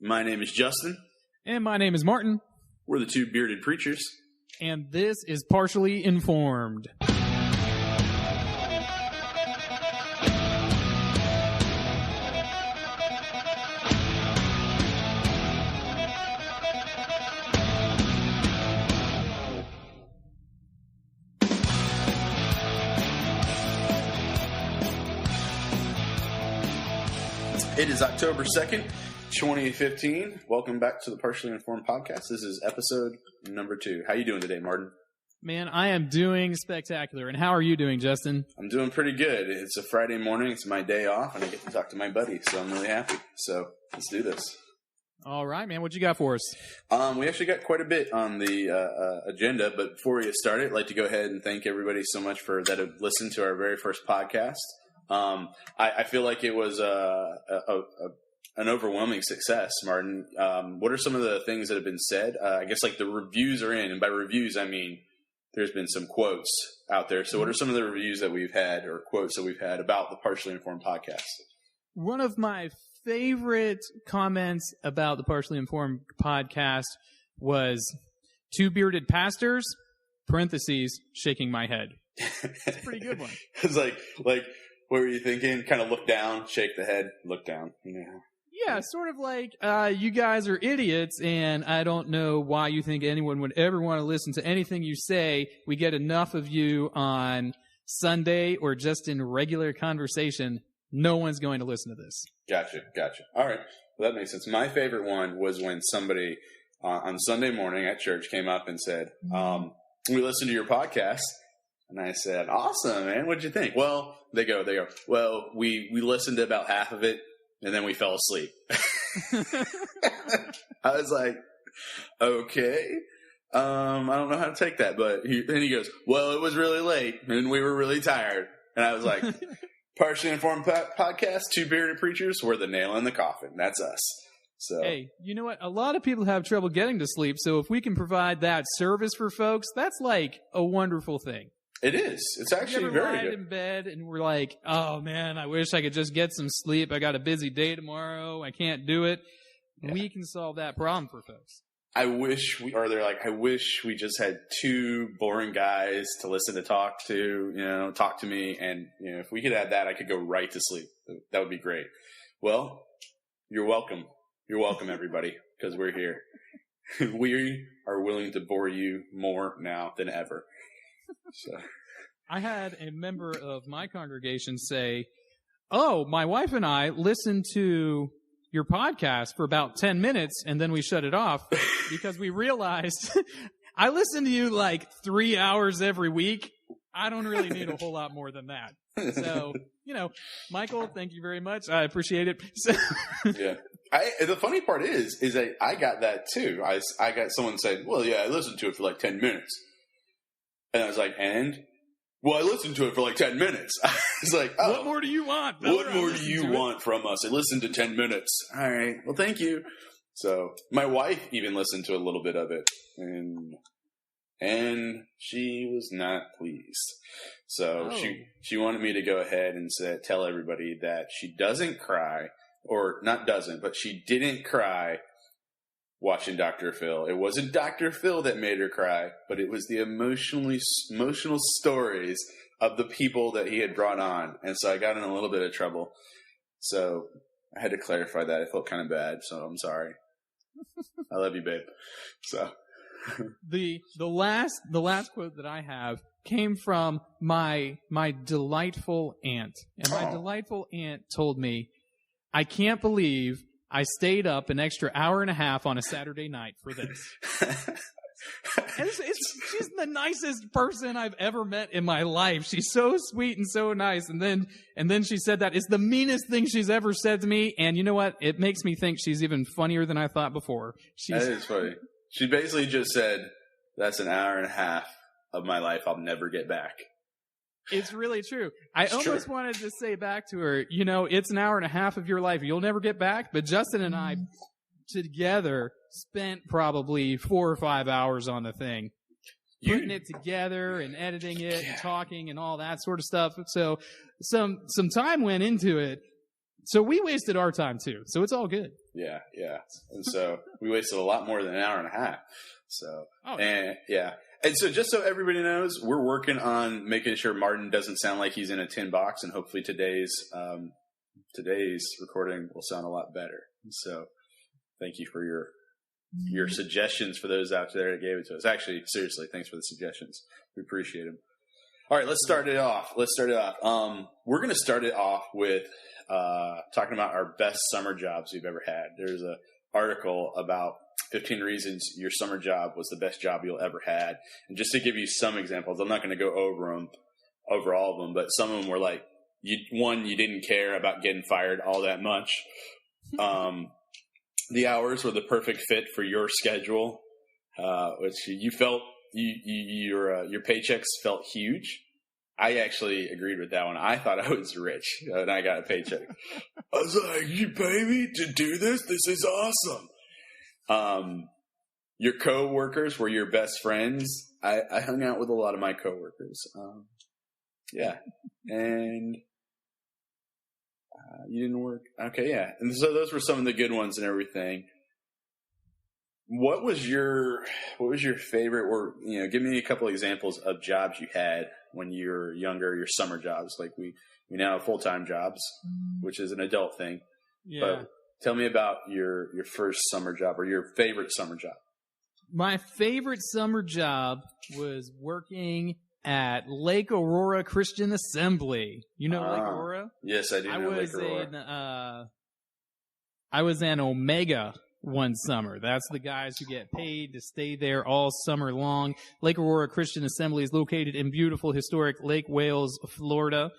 My name is Justin. And my name is Martin. We're the two bearded preachers. And this is Partially Informed. It is October 2nd, 2015. Welcome back to the Partially Informed podcast. This is episode number 2. How you doing today, Martin? Man, I am doing spectacular. And how are you doing, Justin? I'm doing pretty good. It's a Friday morning. It's my day off, and I get to talk to my buddy, so I'm really happy. So let's do this. All right, man. What you got for us? We actually got quite a bit on the agenda, but before we get started, I'd like to go ahead and thank everybody so much that have listened to our very first podcast. I feel like it was an overwhelming success, Martin. What are some of the things that have been said? I guess like the reviews are in, and by reviews I mean there's been some quotes out there. So what are some of the reviews that we've had or quotes that we've had about the Partially Informed podcast? One of my favorite comments about the Partially Informed podcast was two bearded pastors, parentheses, shaking my head. It's a pretty good one. It's like what were you thinking? Kind of look down, shake the head, look down. Yeah, sort of like you guys are idiots, and I don't know why you think anyone would ever want to listen to anything you say. We get enough of you on Sunday or just in regular conversation. No one's going to listen to this. Gotcha. All right. Well, that makes sense. My favorite one was when somebody on Sunday morning at church came up and said, we listened to your podcast. And I said, awesome, man. What'd you think? Well, they go, well, we listened to about half of it, and then we fell asleep. I was like, okay. I don't know how to take that. But then he goes, well, it was really late, and we were really tired. And I was like, Partially Informed podcast, two bearded preachers, we're the nail in the coffin. That's us. So, hey, you know what? A lot of people have trouble getting to sleep, so if we can provide that service for folks, that's like a wonderful thing. It is. It's actually very good. In bed and we're like, oh man, I wish I could just get some sleep. I got a busy day tomorrow. I can't do it. Yeah. We can solve that problem for folks. I wish we just had two boring guys to listen to talk to me. And, if we could add that, I could go right to sleep. That would be great. Well, you're welcome. You're welcome, everybody, because we're here. We are willing to bore you more now than ever. So. I had a member of my congregation say, oh, my wife and I listened to your podcast for about 10 minutes and then we shut it off because we realized I listen to you like 3 hours every week. I don't really need a whole lot more than that. So, Michael, thank you very much. I appreciate it. So, yeah. The funny part is that I got that too. I got someone saying, well, yeah, I listened to it for like 10 minutes. And I was like, well, I listened to it for like 10 minutes. I was like, oh. What more do you want? What more do you want from us? I listened to 10 minutes. All right. Well, thank you. So my wife even listened to a little bit of it. And she was not pleased. So she wanted me to go ahead and tell everybody that she doesn't cry, or not doesn't, but she didn't cry watching Dr. Phil. It wasn't Dr. Phil that made her cry, but it was the emotional stories of the people that he had brought on. And so I got in a little bit of trouble. So I had to clarify that. I felt kind of bad, so I'm sorry. I love you, babe. So the last quote that I have came from my delightful aunt. And my delightful aunt told me, I can't believe I stayed up an extra hour and a half on a Saturday night for this. She's the nicest person I've ever met in my life. She's so sweet and so nice. And then she said that it's the meanest thing she's ever said to me. And you know what? It makes me think she's even funnier than I thought before. That is funny. She basically just said, that's an hour and a half of my life I'll never get back. It's really true. I almost wanted to say back to her, it's an hour and a half of your life you'll never get back. But Justin and I together spent probably 4 or 5 hours on the thing. Putting it together and editing it and talking and all that sort of stuff. So some time went into it So we wasted our time too. So it's all good. Yeah. And so we wasted a lot more than an hour and a half. So, and so just so everybody knows, we're working on making sure Martin doesn't sound like he's in a tin box, and hopefully today's recording will sound a lot better. So thank you for your suggestions for those out there that gave it to us. Actually, seriously, thanks for the suggestions. We appreciate them. All right, let's start it off. We're going to start it off with talking about our best summer jobs we've ever had. There's an article about 15 reasons your summer job was the best job you'll ever had. And just to give you some examples, I'm not going to go over all of them, but some of them were like, you didn't care about getting fired all that much. The hours were the perfect fit for your schedule, which you felt your paychecks felt huge. I actually agreed with that one. I thought I was rich and I got a paycheck. I was like, you pay me to do this? This is awesome. Your coworkers were your best friends. I hung out with a lot of my coworkers. And you didn't work. Okay, yeah. And so those were some of the good ones and everything. What was your favorite, or give me a couple of examples of jobs you had when you were younger, your summer jobs? Like we now have full-time jobs, which is an adult thing. Yeah. But tell me about your first summer job or your favorite summer job. My favorite summer job was working at Lake Aurora Christian Assembly. You know Lake Aurora? Yes, I do know Lake Aurora. I was an Omega one summer. That's the guys who get paid to stay there all summer long. Lake Aurora Christian Assembly is located in beautiful, historic Lake Wales, Florida.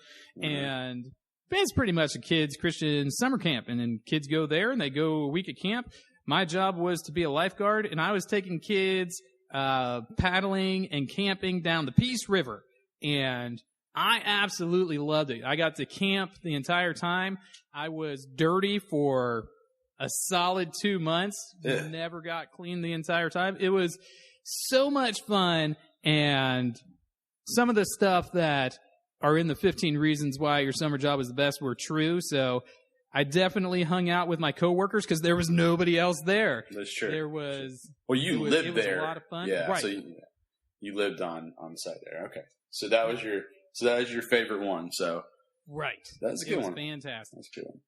And it's pretty much a kids' Christian summer camp. And then kids go there and they go a week at camp. My job was to be a lifeguard, and I was taking kids paddling and camping down the Peace River. And I absolutely loved it. I got to camp the entire time. I was dirty for a solid 2 months. Never got clean the entire time. It was so much fun, and some of the stuff that are in the 15 reasons why your summer job is the best were true. So I definitely hung out with my coworkers because there was nobody else there. That's true. There was. Well, you lived there. It was a lot of fun. Yeah. Right. So you lived on site there. Okay. So that was your favorite one. So right. That's a good one. Fantastic. That's a good one.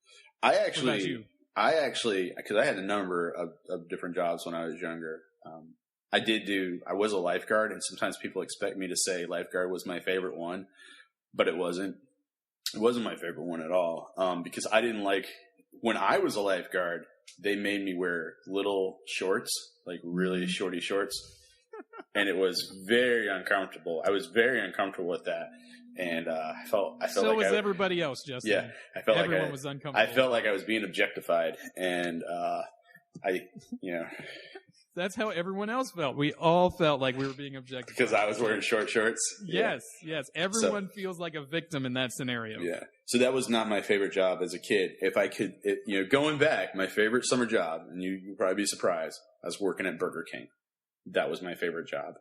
I actually, because I had a number of different jobs when I was younger. I was a lifeguard, and sometimes people expect me to say lifeguard was my favorite one, but it wasn't. It wasn't my favorite one at all, because I didn't like, when I was a lifeguard, they made me wear little shorts, like really shorty shorts, and it was very uncomfortable. I was very uncomfortable with that. And I felt so like was everybody else, Justin. Yeah, I felt everyone like was uncomfortable. I felt like I was being objectified, and that's how everyone else felt. We all felt like we were being objectified because I was wearing short shorts. Yes. Everyone feels like a victim in that scenario. Yeah. So that was not my favorite job as a kid. If I could, going back, my favorite summer job, and you'd probably be surprised, I was working at Burger King. That was my favorite job.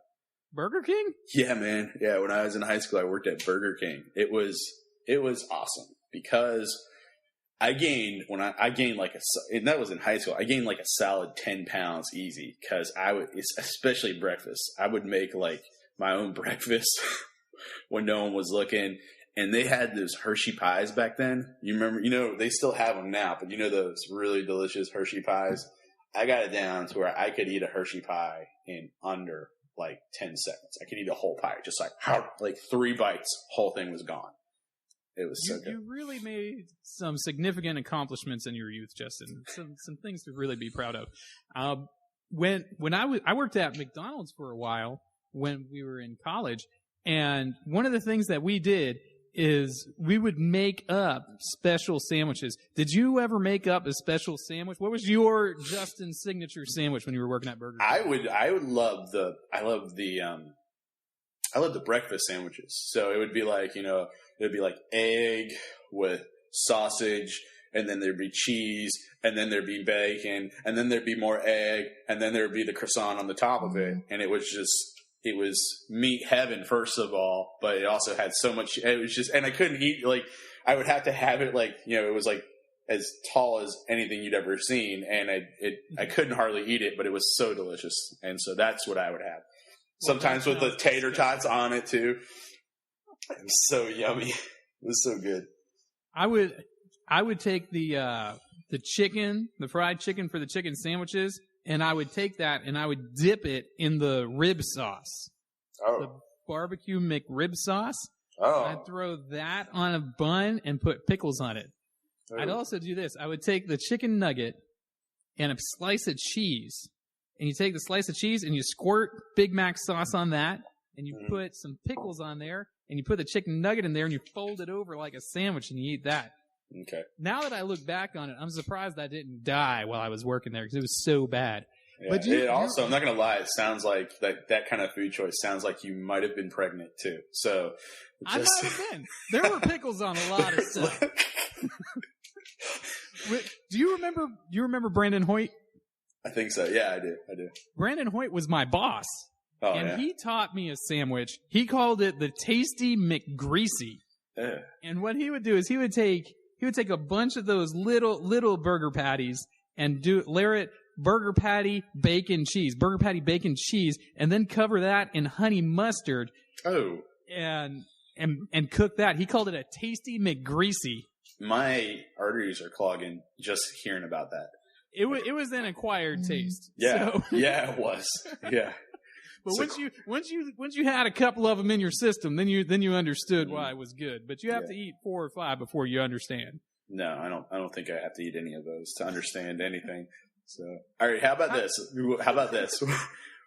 Burger King? Yeah, man. Yeah, when I was in high school, I worked at Burger King. It was awesome because I gained and that was in high school. I gained like a solid 10 pounds easy because especially breakfast. I would make like my own breakfast when no one was looking. And they had those Hershey pies back then. You remember, they still have them now, but those really delicious Hershey pies. I got it down to where I could eat a Hershey pie in under like 10 seconds. I could eat a whole pie, just like 3 bites, whole thing was gone. It was so good. You really made some significant accomplishments in your youth, Justin. Some things to really be proud of. When I worked at McDonald's for a while when we were in college, and one of the things that we did is we would make up special sandwiches. Did you ever make up a special sandwich? What was your Justin signature sandwich when you were working at Burger King? I love the breakfast sandwiches. So it would be like, it'd be like egg with sausage, and then there'd be cheese, and then there'd be bacon, and then there'd be more egg, and then there'd be the croissant on the top of it. And it was meat heaven, first of all, but it also had so much, and I couldn't eat, like, I would have to have it like, it was like as tall as anything you'd ever seen, and I couldn't hardly eat it, but it was so delicious, and so that's what I would have. Sometimes with the tater tots on it too. It was so yummy. It was so good. I would take the chicken, the fried chicken for the chicken sandwiches, and I would take that and I would dip it in the rib sauce. Oh. The barbecue McRib sauce. Oh. I'd throw that on a bun and put pickles on it. Oh. I'd also do this. I would take the chicken nugget and a slice of cheese. And you take the slice of cheese and you squirt Big Mac sauce on that. And you put some pickles on there. And you put the chicken nugget in there and you fold it over like a sandwich and you eat that. Okay. Now that I look back on it, I'm surprised I didn't die while I was working there because it was so bad. Yeah, but I'm not going to lie, it sounds like that kind of food choice sounds like you might have been pregnant too. So I might have been. There were pickles on a lot of stuff. Do you remember Brandon Hoyt? I think so. Yeah, I do. Brandon Hoyt was my boss. Oh, and he taught me a sandwich. He called it the Tasty McGreasy. Yeah. And what he would do is he would take a bunch of those little burger patties and layer it burger patty, bacon, cheese, and then cover that in honey mustard. Oh. And cook that. He called it a Tasty McGreasy. My arteries are clogging just hearing about that. It was an acquired taste. Yeah. So. Yeah, it was. Yeah. But once you had a couple of them in your system, then you understood why it was good. But you have to eat 4 or 5 before you understand. No, I don't think I have to eat any of those to understand anything. So, all right, how about this?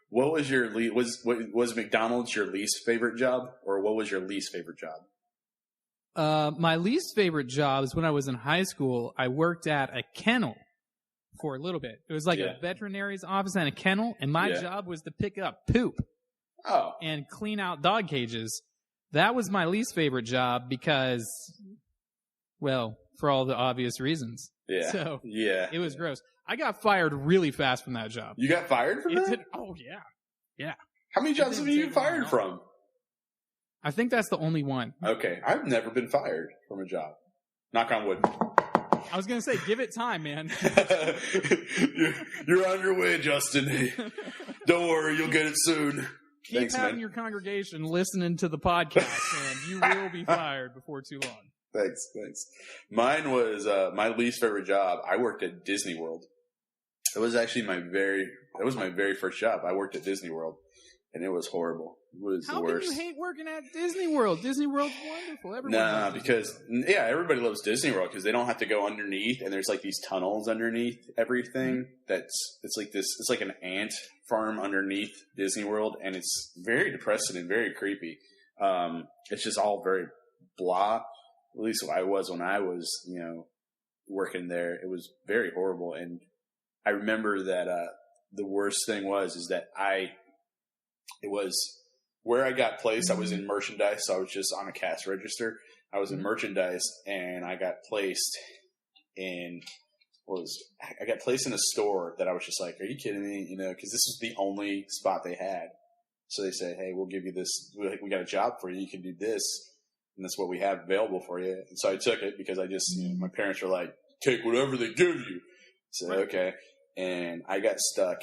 What was your was McDonald's your least favorite job, or what was your least favorite job? My least favorite job is when I was in high school. I worked at a kennel for a little bit. It was like a veterinary's office and a kennel, and my job was to pick up poop and clean out dog cages. That was my least favorite job because, well, for all the obvious reasons. Yeah. So it was gross. I got fired really fast from that job. You got fired from that? Oh, yeah. Yeah. How many jobs have you been fired from? I think that's the only one. Okay. I've never been fired from a job. Knock on wood. I was going to say, give it time, man. You're on your way, Justin. Don't worry, you'll get it soon. Keep having your congregation listening to the podcast, and you will be fired before too long. Thanks. Mine was my least favorite job. I worked at Disney World. It was actually my very first job. I worked at Disney World, and it was horrible. It was the worst. How can you hate working at Disney World? Disney World's wonderful. Everybody loves Disney World because they don't have to go underneath, and there's like these tunnels underneath everything. It's like an ant farm underneath Disney World, and it's very depressing and very creepy. It's just all very blah. At least I was when I was, working there. It was very horrible, and I remember that the worst thing is that it was where I got placed. I was in merchandise, so I was just on a cash register. I was in merchandise, and I got placed in a store that I was just like, "Are you kidding me?" Because this was the only spot they had. So they said, "Hey, we'll give you this. We got a job for you. You can do this." And that's what we have available for you. And so I took it because I just, my parents were like, take whatever they give you. So, okay. And I got stuck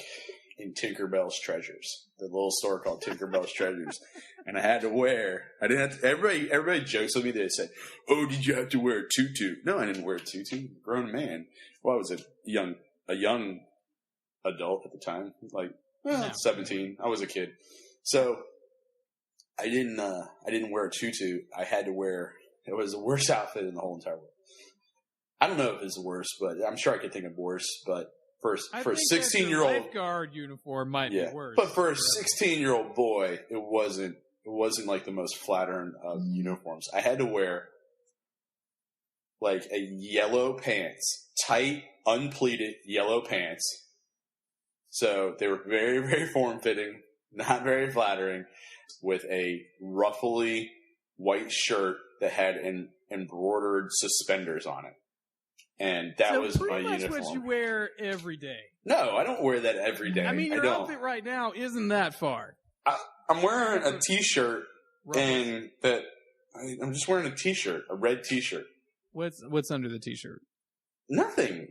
in Tinkerbell's Treasures, the little store called Tinkerbell's Treasures. And I didn't have to, everybody jokes with me. They say, oh, did you have to wear a tutu? No, I didn't wear a tutu. I'm a grown man. Well, I was a young adult at the time, 17. I was a kid. So, I didn't wear a tutu. I had to wear, it was the worst outfit in the whole entire world. I don't know if it's the worst, but I'm sure I could think of worse. But for a 16-year-old lifeguard uniform might be worse. But for a 16-year-old boy, it wasn't like the most flattering of uniforms. I had to wear like a yellow pants, tight, unpleated yellow pants. So they were very, very form-fitting, not very flattering, with a ruffly white shirt that had embroidered suspenders on it. And that was my uniform. So pretty much what you wear every day. No, I don't wear that every day. I mean, your outfit right now isn't that far. I'm wearing a T-shirt, and I'm just wearing a T-shirt, a red T-shirt. What's under the T-shirt? Nothing.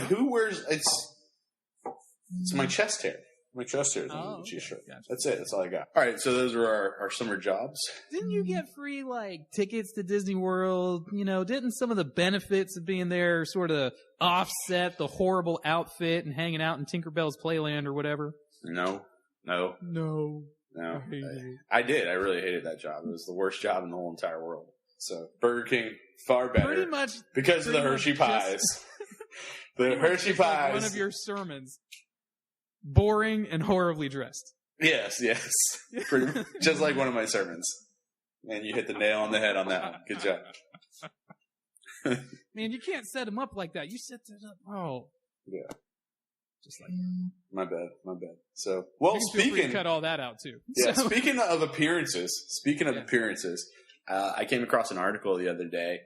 Who wears it's my chest hair. My chest hair is on the G-shirt. Gotcha. That's it. That's all I got. All right, so those were our summer jobs. Didn't you get free tickets to Disney World? Didn't some of the benefits of being there sort of offset the horrible outfit and hanging out in Tinkerbell's Playland or whatever? No. I did. I really hated that job. It was the worst job in the whole entire world. So Burger King, far better. Pretty much because of the Hershey pies. The Hershey pies. Like one of your sermons. Boring and horribly dressed. Yes. Just like one of my sermons. And you hit the nail on the head on that one. Good job. Man, you can't set them up like that. You set it up. Oh. Yeah. Just like my bad. So, speaking cut all that out too. Yeah, so. Speaking of appearances, I came across an article the other day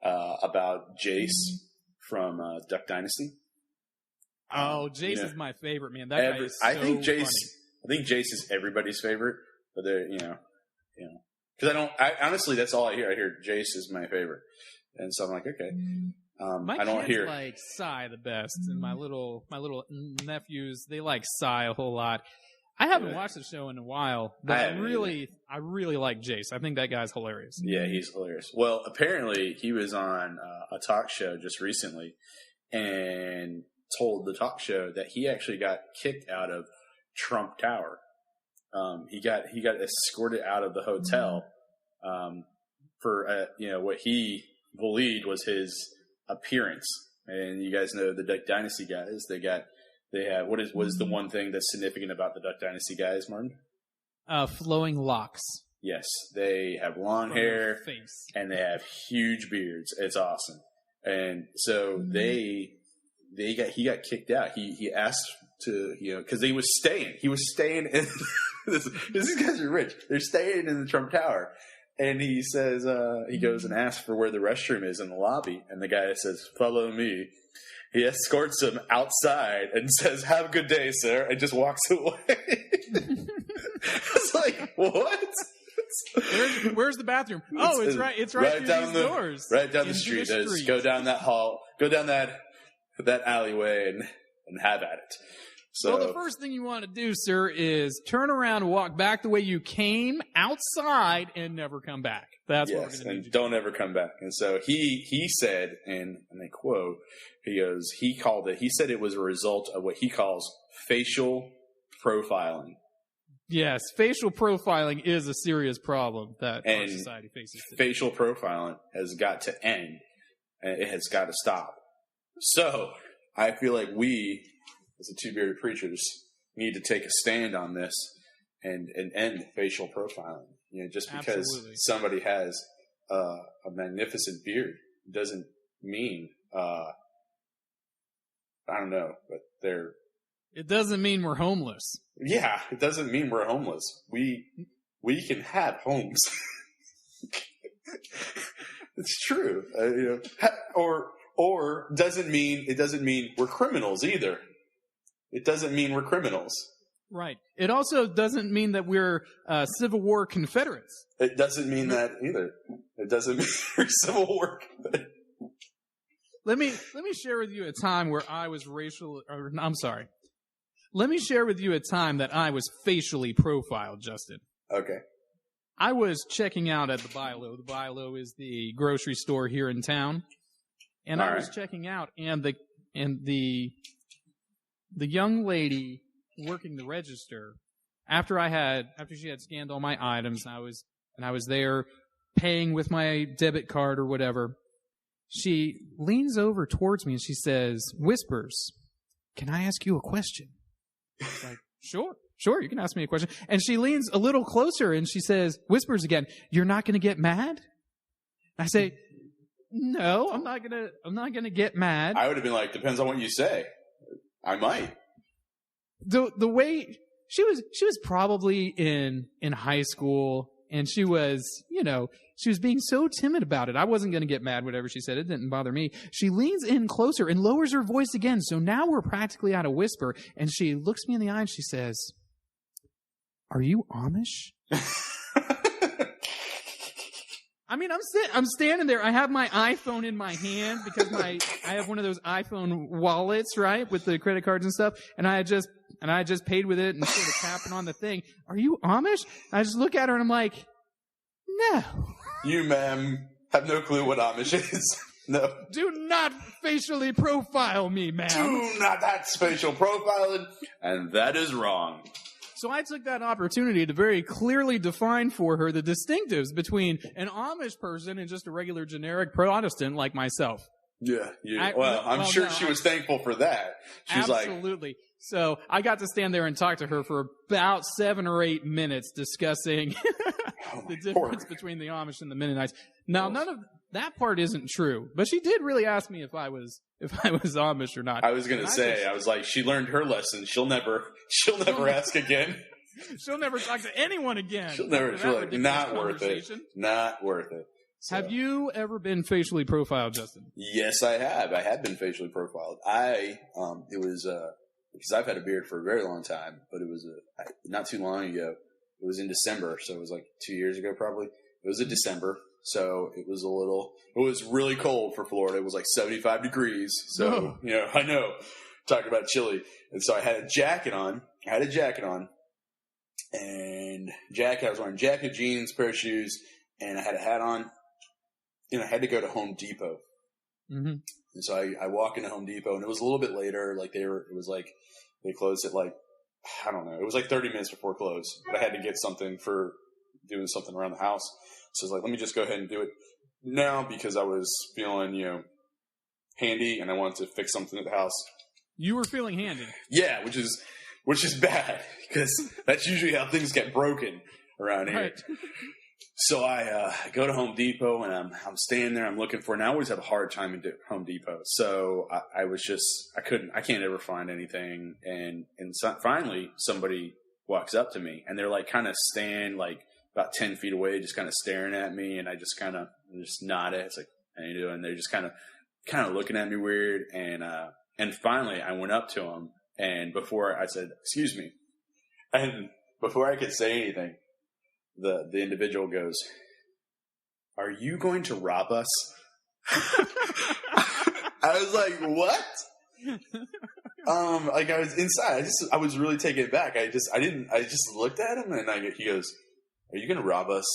about Jace from Duck Dynasty. Oh, Jace is my favorite, man. That guy is so funny. I think Jace is everybody's favorite, but they're because honestly that's all I hear. I hear Jace is my favorite, and so I'm like, okay. My kids like Psy the best, and my little nephews, they like Psy a whole lot. I haven't watched the show in a while, but I really like Jace. I think that guy's hilarious. Yeah, he's hilarious. Well, apparently he was on a talk show just recently and told the talk show that he actually got kicked out of Trump Tower. He got escorted out of the hotel for what he believed was his appearance. And you guys know the Duck Dynasty guys. They have what is the one thing that's significant about the Duck Dynasty guys, Martin? Flowing locks. Yes, they have long hair and they have huge beards. It's awesome. And so he got kicked out. He asked to because he was staying in these guys are rich. They're staying in the Trump Tower. And he says, he goes and asks for where the restroom is in the lobby. And the guy says, follow me. He escorts him outside and says, have a good day, sir. And just walks away. It's like, what? Where's the bathroom? Oh, it's right through these doors. Right down the street. Go down that hall. Go down that alleyway and have at it. So, well, the first thing you want to do, sir, is turn around and walk back the way you came outside and never come back. That's what we're going to do. And don't ever come back. And so he said, and I quote, he said it was a result of what he calls facial profiling. Yes, facial profiling is a serious problem that our society faces today. Facial profiling has got to end. And it has got to stop. So I feel like we, as the Two Bearded Preachers, need to take a stand on this and end facial profiling. Just because somebody has a magnificent beard doesn't mean I don't know, but it doesn't mean we're homeless. Yeah, it doesn't mean we're homeless. We can have homes. It's true. Or it doesn't mean we're criminals either. It doesn't mean we're criminals. Right. It also doesn't mean that we're Civil War Confederates. It doesn't mean that either. It doesn't mean we're Civil War Confederates. Let me share with you a time where I was Let me share with you a time that I was facially profiled, Justin. Okay. I was checking out at the Bilo. The Bilo is the grocery store here in town. And I was checking out, and the young lady working the register, after she had scanned all my items, I was there paying with my debit card or whatever. She leans over towards me and she whispers, "Can I ask you a question?" I was like, Sure, you can ask me a question. And she leans a little closer and she whispers again, "You're not going to get mad?" I say, "No, I'm not gonna get mad." I would have been like, "Depends on what you say. I might." The way she was probably in high school, and she was being so timid about it. I wasn't going to get mad, whatever she said. It didn't bother me. She leans in closer and lowers her voice again. So now we're practically at a whisper. And she looks me in the eye and she says, "Are you Amish?" I mean, I'm standing there. I have my iPhone in my hand because I have one of those iPhone wallets, right, with the credit cards and stuff. And I just paid with it and sort of tapping on the thing. Are you Amish? And I just look at her and I'm like, no. You, ma'am, have no clue what Amish is. No. Do not facially profile me, ma'am. Do not. That's facial profiling, and that is wrong. So I took that opportunity to very clearly define for her the distinctives between an Amish person and just a regular generic Protestant like myself. Yeah. I'm sure she was thankful for that. She was like, absolutely. So I got to stand there and talk to her for about 7 or 8 minutes discussing the difference between the Amish and the Mennonites. Now, none of that part isn't true, but she did really ask me if I was Amish or not. I was going to say, I was like, she learned her lesson. She'll never ask again. She'll never talk to anyone again. She'll like, not worth it. Not worth it. So. Have you ever been facially profiled, Justin? Yes, I have. I have been facially profiled. It was, because I've had a beard for a very long time, but it was not too long ago. It was in December, so it was like 2 years ago probably. It was in December, so it was really cold for Florida. It was like 75 degrees, so, I know, talking about chilly. And so I had a jacket on, and I was wearing jacket, jeans, pair of shoes, and I had a hat on, and I had to go to Home Depot. Mm-hmm. And so I walk into Home Depot, and it was a little bit later, they closed at like, I don't know, it was like 30 minutes before close, but I had to get something for doing something around the house. So I was like, let me just go ahead and do it now because I was feeling, handy and I wanted to fix something at the house. You were feeling handy. Yeah, which is bad because that's usually how things get broken around here. Right. So I go to Home Depot and I'm standing there. I'm looking for, and I always have a hard time at Home Depot. So I can't ever find anything. And so finally somebody walks up to me and they're like kind of stand like about 10 feet away, just kind of staring at me. And I just kind of nod it. It's like, how you doing? And they're just kind of looking at me weird. And finally I went up to them, and before I said, excuse me, and before I could say anything, the individual goes, are you going to rob us? I was like, what? Like I was inside. I was really taken aback. I just looked at him and he goes, are you going to rob us?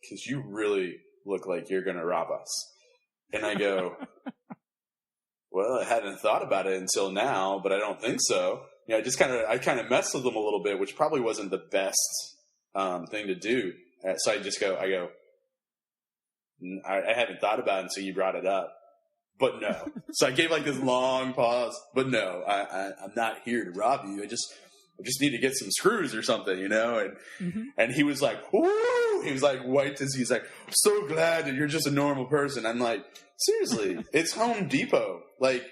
Cause you really look like you're going to rob us. And I go, well, I hadn't thought about it until now, but I don't think so. I kind of messed with them a little bit, which probably wasn't the best thing to do. So I haven't thought about it until you brought it up, but no. So I gave like this long pause, but no, I'm not here to rob you. I just need to get some screws or something, and he was like, whoo, he was like white as he's like, I'm so glad that you're just a normal person. I'm like, seriously, it's Home Depot. Like,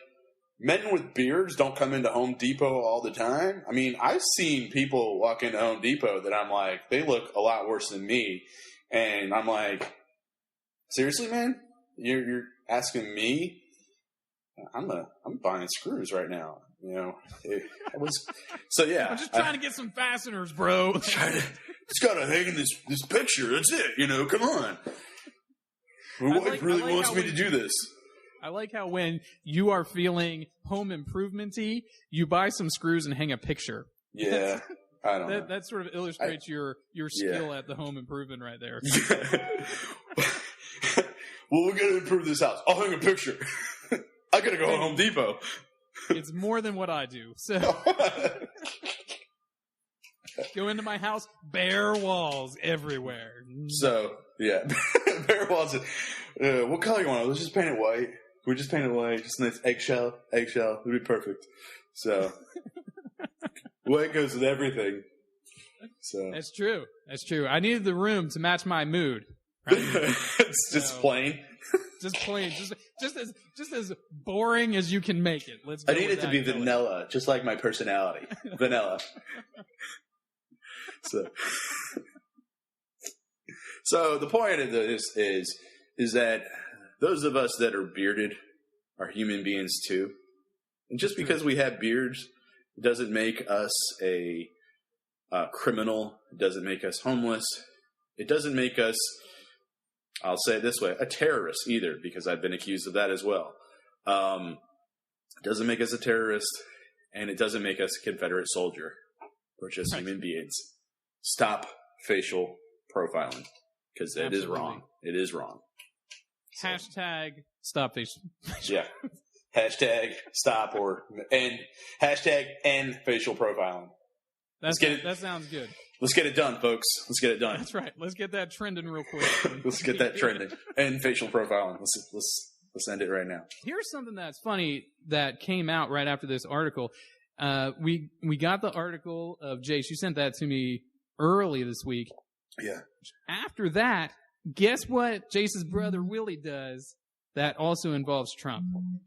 men with beards don't come into Home Depot all the time. I mean, I've seen people walk into Home Depot that I'm like, they look a lot worse than me. And I'm like, seriously, man? You're asking me? I'm buying screws right now. So yeah. I'm just trying to get some fasteners, bro. It's got to hang in this picture. That's it. Come on. My wife really wants me to do this. I like how when you are feeling home improvement-y, you buy some screws and hang a picture. Yeah, I don't know. That sort of illustrates your skill at the home improvement right there. Well, we're going to improve this house. I'll hang a picture. I got to go to Home Depot. It's more than what I do. So go into my house, bare walls everywhere. So, yeah, bare walls. What color you want? Let's just paint it white. We just paint it white. Just a nice eggshell. It'd be perfect. So, white goes with everything. So That's true. I needed the room to match my mood. Right? It's just plain. Just plain. Just as boring as you can make it. Let's go. I need it to be vanilla, just like my personality. Vanilla. So the point of this is that those of us that are bearded are human beings too. And just because we have beards doesn't make us a criminal. It doesn't make us homeless. It doesn't make us I'll say it this way, a terrorist either, because I've been accused of that as well. It doesn't make us a terrorist, and it doesn't make us a Confederate soldier. We're just human beings. Stop facial profiling, because it is wrong. It is wrong. Hashtag stop facial. Yeah. Hashtag stop hashtag end facial profiling. That sounds good. Let's get it done, folks. Let's get it done. That's right. Let's get that trending real quick. Let's get that trending. End facial profiling. Let's end it right now. Here's something that's funny that came out right after this article. We got the article of Jace. You sent that to me early this week. Yeah. After that, guess what Jace's brother Willie does that also involves Trump?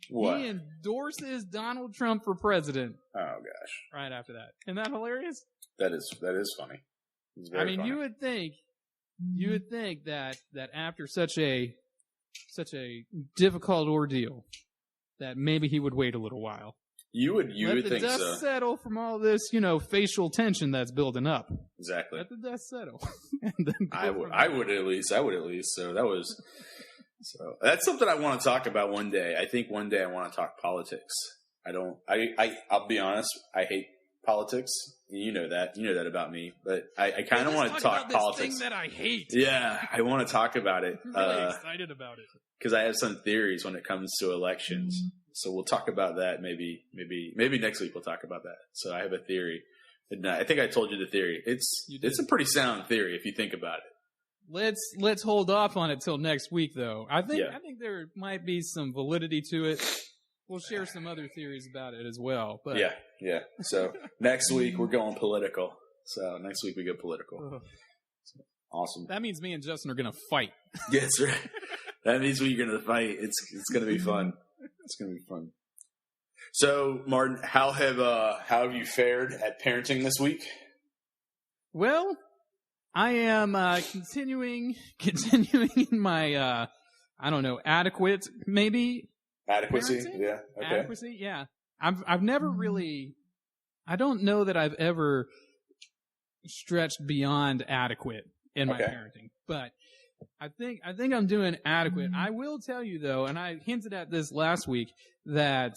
What? He endorses Donald Trump for president. Oh, gosh. Right after that. Isn't that hilarious? That is funny. It's very funny. You would think that after such a difficult ordeal, that maybe he would wait a little while. You would think so. Let the dust settle from all this, facial tension that's building up. Exactly. Let the dust settle. And then I would at least. So that's something I want to talk about one day. I think one day I want to talk politics. I'll be honest. I hate politics. You know that about me, but I kind of want to talk politics. This thing that I hate. Yeah, I want to talk about it. I'm really excited about it. Because I have some theories when it comes to elections. So we'll talk about that maybe next week we'll talk about that. So I have a theory. And I think I told you the theory. It's a pretty sound theory if you think about it. Let's hold off on it till next week though. I think there might be some validity to it. We'll share some other theories about it as well. But yeah. So next week we're going political. So next week we go political. So, awesome. That means me and Justin are going to fight. Yeah, that's right. That means we're going to fight. It's going to be fun. It's going to be fun. So, Martin, how have you fared at parenting this week? Well, I am continuing in my adequate maybe. Adequacy, parenting? Yeah. Okay. Adequacy, yeah. I've never really. I don't know that I've ever stretched beyond adequate in my parenting, but I think I'm doing adequate. I will tell you though, and I hinted at this last week, that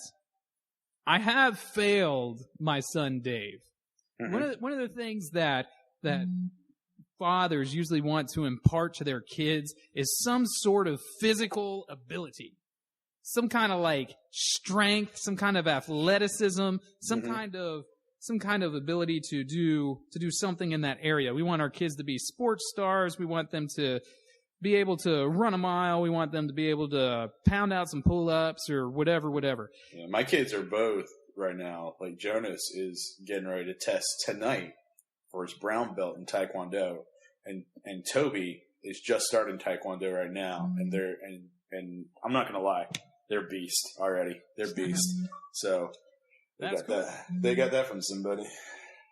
I have failed my son Dave. Mm-hmm. One of the things that fathers usually want to impart to their kids is some sort of physical ability. Some kind of like strength, some kind of athleticism, some kind of ability to do something in that area. We want our kids to be sports stars. We want them to be able to run a mile. We want them to be able to pound out some pull-ups or whatever. Yeah, my kids are both right now. Like Jonas is getting ready to test tonight for his brown belt in Taekwondo, and Toby is just starting Taekwondo right now, and I'm not gonna lie. They're beast already. They're beast. So they got that. They got that from somebody.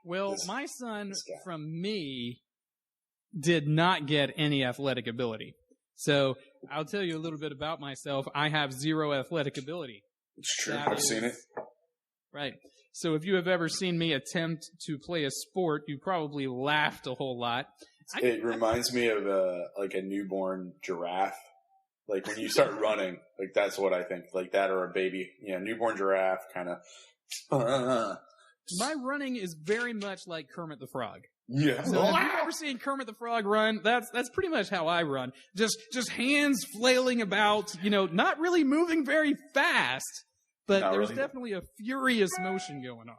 Well, my son from me did not get any athletic ability. So I'll tell you a little bit about myself. I have zero athletic ability. It's true. I've seen it. Right. So if you have ever seen me attempt to play a sport, you probably laughed a whole lot. It reminds me of like a newborn giraffe. Like when you start running, like that's what I think. Like that or a baby, newborn giraffe kind of. My running is very much like Kermit the Frog. Yeah. So if you've ever seen Kermit the Frog run, that's pretty much how I run. Just hands flailing about, not really moving very fast, but there's definitely a furious motion going on.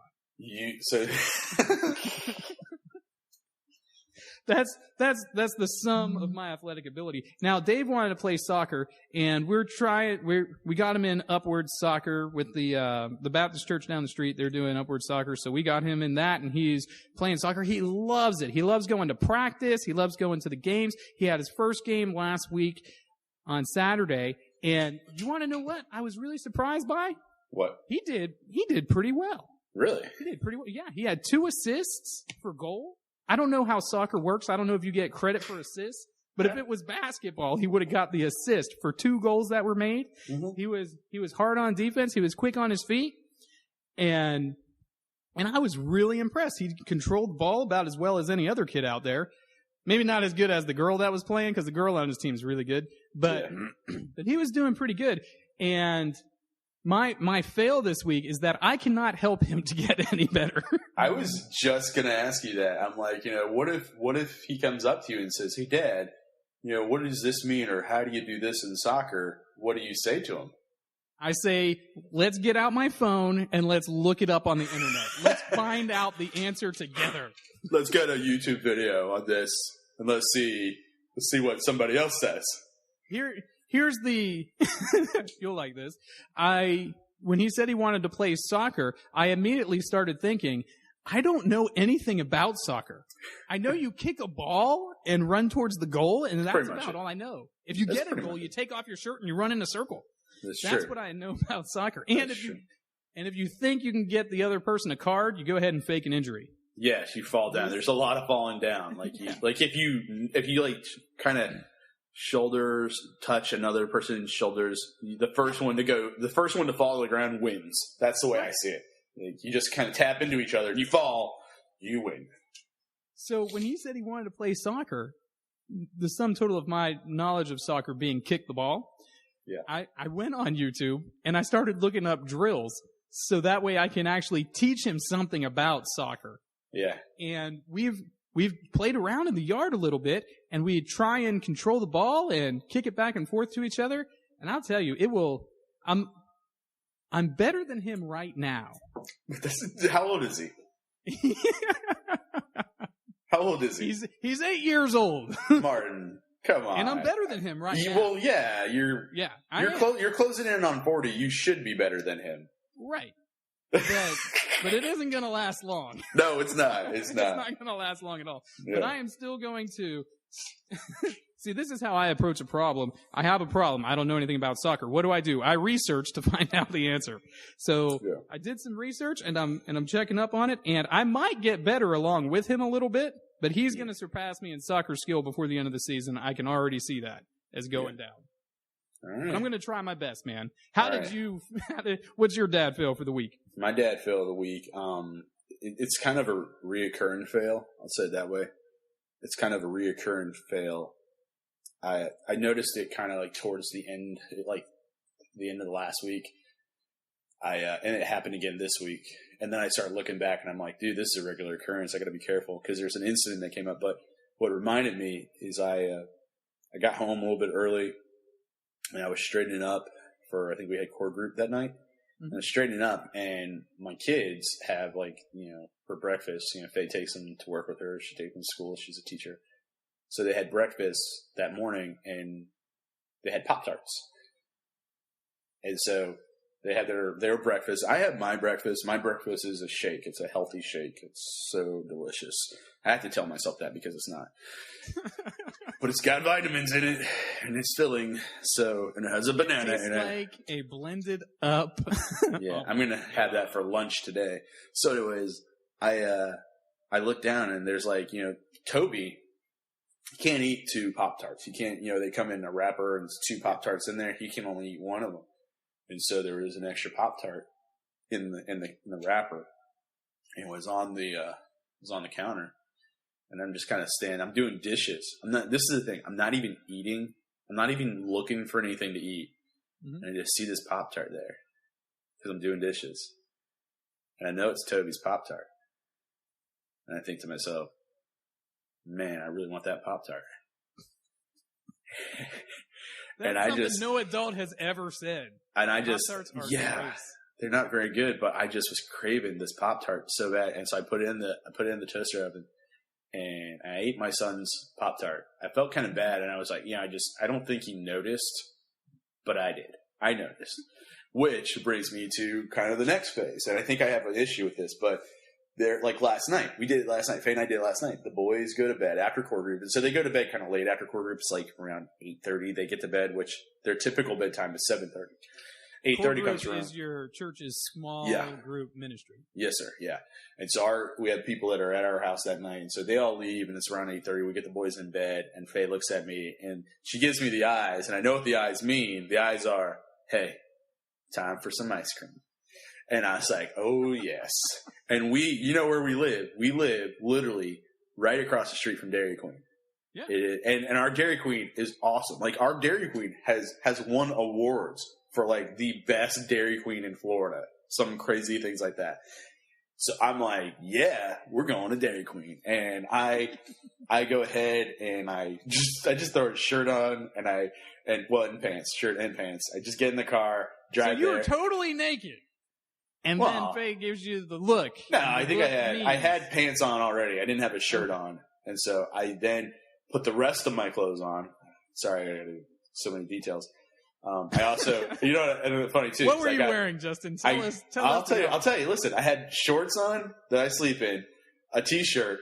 That's the sum of my athletic ability. Now, Dave wanted to play soccer, and we got him in upward soccer with the Baptist church down the street. They're doing upward soccer, so we got him in that, and he's playing soccer. He loves it. He loves going to practice. He loves going to the games. He had his first game last week on Saturday, and you want to know what I was really surprised by? What? He did pretty well. Really? He did pretty well. Yeah, he had 2 assists for goal. I don't know how soccer works. I don't know if you get credit for assists, but if it was basketball, he would have got the assist for 2 goals that were made. Mm-hmm. He was hard on defense. He was quick on his feet, and I was really impressed. He controlled the ball about as well as any other kid out there. maybe not as good as the girl that was playing, because the girl on his team is really good, but but he was doing pretty good. And my fail this week is that I cannot help him to get any better. I was just gonna ask you that. I'm like, what if he comes up to you and says, "Hey, Dad, what does this mean, or how do you do this in soccer?" What do you say to him? I say, let's get out my phone and let's look it up on the internet. Let's find out the answer together. Let's get a YouTube video on this and let's see what somebody else says. Here's the you'll like this. When he said he wanted to play soccer, I immediately started thinking, I don't know anything about soccer. I know you kick a ball and run towards the goal, and that's about all I know. If you get a goal, you take off your shirt and you run in a circle. That's what I know about soccer. And if you think you can get the other person a card, you go ahead and fake an injury. Yes, you fall down. There's a lot of falling down. Like if you like kind of shoulders touch another person's shoulders, the first one to fall to the ground wins. That's the way I see it. Like, you just kind of tap into each other and you fall, you win. So when he said he wanted to play soccer, the sum total of my knowledge of soccer being kick the ball, I went on YouTube and I started looking up drills so that way I can actually teach him something about soccer. Yeah. And we've played around in the yard a little bit, and we try and control the ball and kick it back and forth to each other. And I'll tell you, I'm better than him right now. How old is he? How old is he? He's 8 years old. Martin, come on. And I'm better than him right now. Well, yeah, you're closing in on 40. You should be better than him. Right. But it isn't going to last long. No, it's not. It's not going to last long at all. Yeah. But I am still going to... See, this is how I approach a problem. I have a problem. I don't know anything about soccer. What do? I research to find out the answer. So I did some research, and I'm checking up on it, and I might get better along with him a little bit, but he's going to surpass me in soccer skill before the end of the season. I can already see that as going down. All right. But I'm going to try my best, man. What's your dad fail for the week? My dad fail of the week. It's kind of a reoccurring fail. I'll say it that way. It's kind of a reoccurring fail. I noticed it kind of like towards the end, like the end of the last week. And it happened again this week. And then I started looking back and I'm like, dude, this is a regular occurrence. I got to be careful because there's an incident that came up. But what reminded me is I got home a little bit early and I was straightening up I think we had core group that night. Mm-hmm. And I was straightening up and my kids have for breakfast, Faye takes them to work with her. She takes them to school. She's a teacher. So they had breakfast that morning and they had Pop-Tarts. And so they had their breakfast. I have my breakfast. My breakfast is a shake. It's a healthy shake. It's so delicious. I have to tell myself that because it's not. But it's got vitamins in it and it's filling. So, and it has a banana in it. It's like a blended up. Yeah, I'm going to have that for lunch today. So anyways, I look down and there's Toby, he can't eat 2 Pop-Tarts. He can't, they come in a wrapper and it's 2 Pop-Tarts in there. He can only eat one of them. And so there was an extra Pop-Tart in the wrapper. And it was on the counter. And I'm just kind of standing. I'm doing dishes. This is the thing. I'm not even eating. I'm not even looking for anything to eat. Mm-hmm. And I just see this Pop-Tart there because I'm doing dishes. And I know it's Toby's Pop-Tart. And I think to myself, man, I really want that Pop-Tart. That's something no adult has ever said. And they're not very good, but I just was craving this Pop-Tart so bad. And so I put it in the toaster oven and I ate my son's Pop-Tart. I felt kind of bad and I was like, I don't think he noticed, but I did. I noticed. Which brings me to kind of the next phase. And I think I have an issue with this, but they're like last night. We did it last night. Faye and I did it last night. The boys go to bed after core group. And so they go to bed kind of late after core group. It's like around 8:30. They get to bed, which their typical bedtime is 7:30. 8:30 comes around. Is your church's small group ministry? Yes, sir. Yeah. And so we have people that are at our house that night. And so they all leave and it's around 8:30. We get the boys in bed and Faye looks at me and she gives me the eyes. And I know what the eyes mean. The eyes are, hey, time for some ice cream. And I was like, oh, yes. And where we live? We live literally right across the street from Dairy Queen. Yeah. And our Dairy Queen is awesome. Like, our Dairy Queen has won awards for, like, the best Dairy Queen in Florida. Some crazy things like that. So I'm like, yeah, we're going to Dairy Queen. And I go ahead and I just throw a shirt on and pants, shirt and pants. I just get in the car, drive there. So you were totally naked. And then Faye gives you the look. No, I think I had pants on already. I didn't have a shirt on. And so I then put the rest of my clothes on. Sorry, I got so many details. I also, and funny too. What were you wearing, Justin? I'll tell you. Listen, I had shorts on that I sleep in, a t-shirt,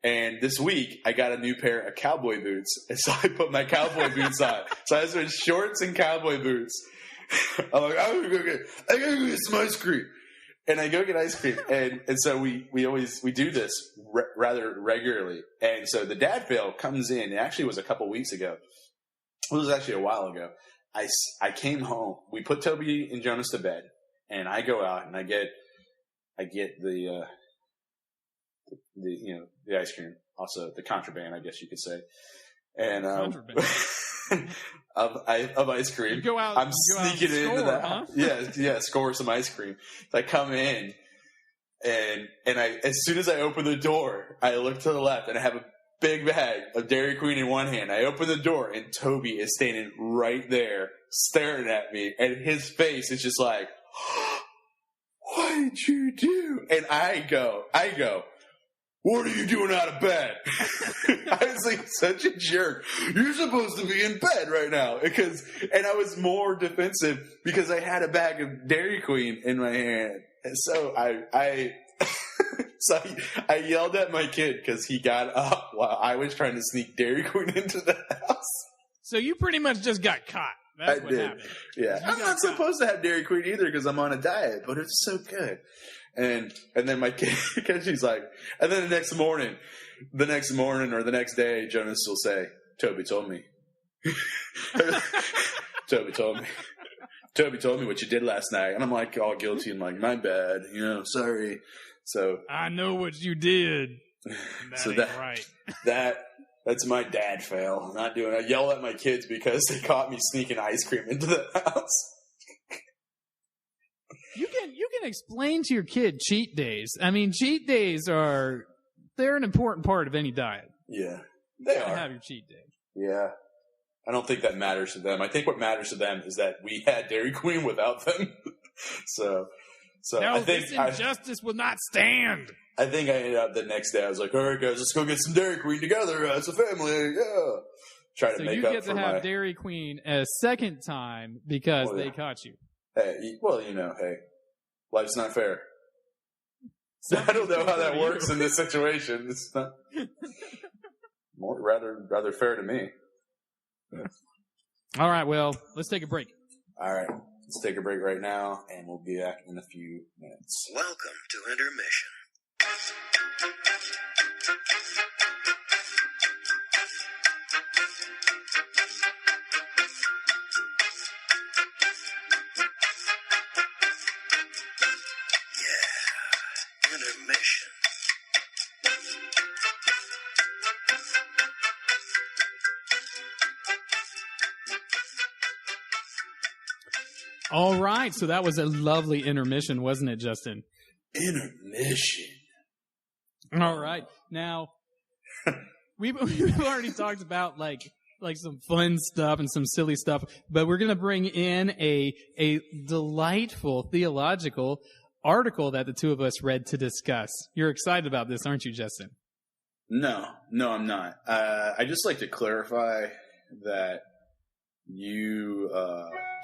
and this week I got a new pair of cowboy boots, and so I put my cowboy boots on. So I was wearing shorts and cowboy boots. I'm like, I gotta go get some ice cream, and I go get ice cream, and so we do this rather regularly, and so the dad fail comes in. It actually was a couple weeks ago. It was actually a while ago. I came home. We put Toby and Jonas to bed, and I go out and I get the ice cream, also the contraband, I guess you could say, and of ice cream. You go out. I'm sneaking into the house. Yeah, score some ice cream. So I come in, and as soon as I open the door, I look to the left, and I have a big bag of Dairy Queen in one hand. I open the door, and Toby is standing right there staring at me, and his face is just like, what did you do? And I go, what are you doing out of bed? I was like such a jerk. You're supposed to be in bed right now. And I was more defensive because I had a bag of Dairy Queen in my hand. And so I yelled at my kid because he got up while I was trying to sneak Dairy Queen into the house. So you pretty much just got caught. That's what happened. Yeah. I'm not supposed to have Dairy Queen either because I'm on a diet, but it's so good. And then my kid, she's like, and then the next morning or the next day, Jonas will say, Toby told me. Toby told me what you did last night. And I'm like all guilty and like, my bad, sorry. So I know what you did. That's right. That's my dad fail. I'm not doing it. I yell at my kids because they caught me sneaking ice cream into the house. You can explain to your kid cheat days. I mean, cheat days they're an important part of any diet. Yeah. They are. Have your cheat day. Yeah. I don't think that matters to them. I think what matters to them is that we had Dairy Queen without them. So no, this injustice will not stand. I think I ended up the next day. I was like, all right, guys, let's go get some Dairy Queen together as a family. Yeah. Try to make up for my... So you get to have Dairy Queen a second time because they caught you. Hey, hey, life's not fair. I don't know how that works in this situation. It's not rather fair to me. All right, well, let's take a break. All right, let's take a break right now, and we'll be back in a few minutes. Welcome to Intermission. Intermission. All right, so that was a lovely intermission, wasn't it, Justin? Intermission. All right, now we've already talked about like some fun stuff and some silly stuff, but we're gonna bring in a delightful theological article that the two of us read to discuss. You're excited about this, aren't you, Justin? No, I'm not. I just like to clarify that you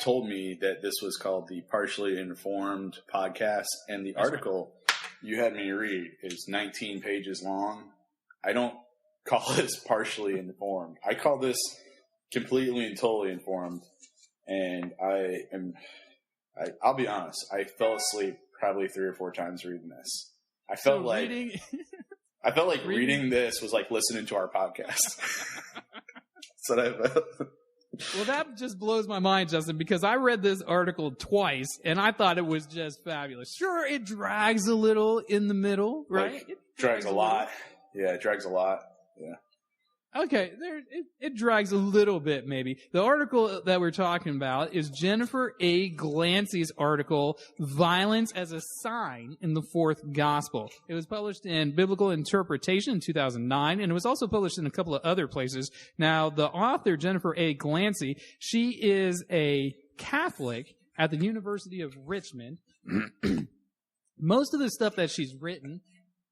told me that this was called the Partially Informed Podcast, and the article you had me read is 19 pages long. I don't call this partially informed. I call this completely and totally informed, and I'll be honest, I fell asleep probably 3 or 4 times reading this. I felt like reading this was like listening to our podcast. That's what I felt. Well, that just blows my mind, Justin, because I read this article twice, and I thought it was just fabulous. Sure, it drags a little in the middle, right? It drags a lot. Yeah, it drags a lot. Yeah. Okay, it drags a little bit, maybe. The article that we're talking about is Jennifer A. Glancy's article, Violence as a Sign in the Fourth Gospel. It was published in Biblical Interpretation in 2009, and it was also published in a couple of other places. Now, the author, Jennifer A. Glancy, she is a Catholic at the University of Richmond. Most of the stuff that she's written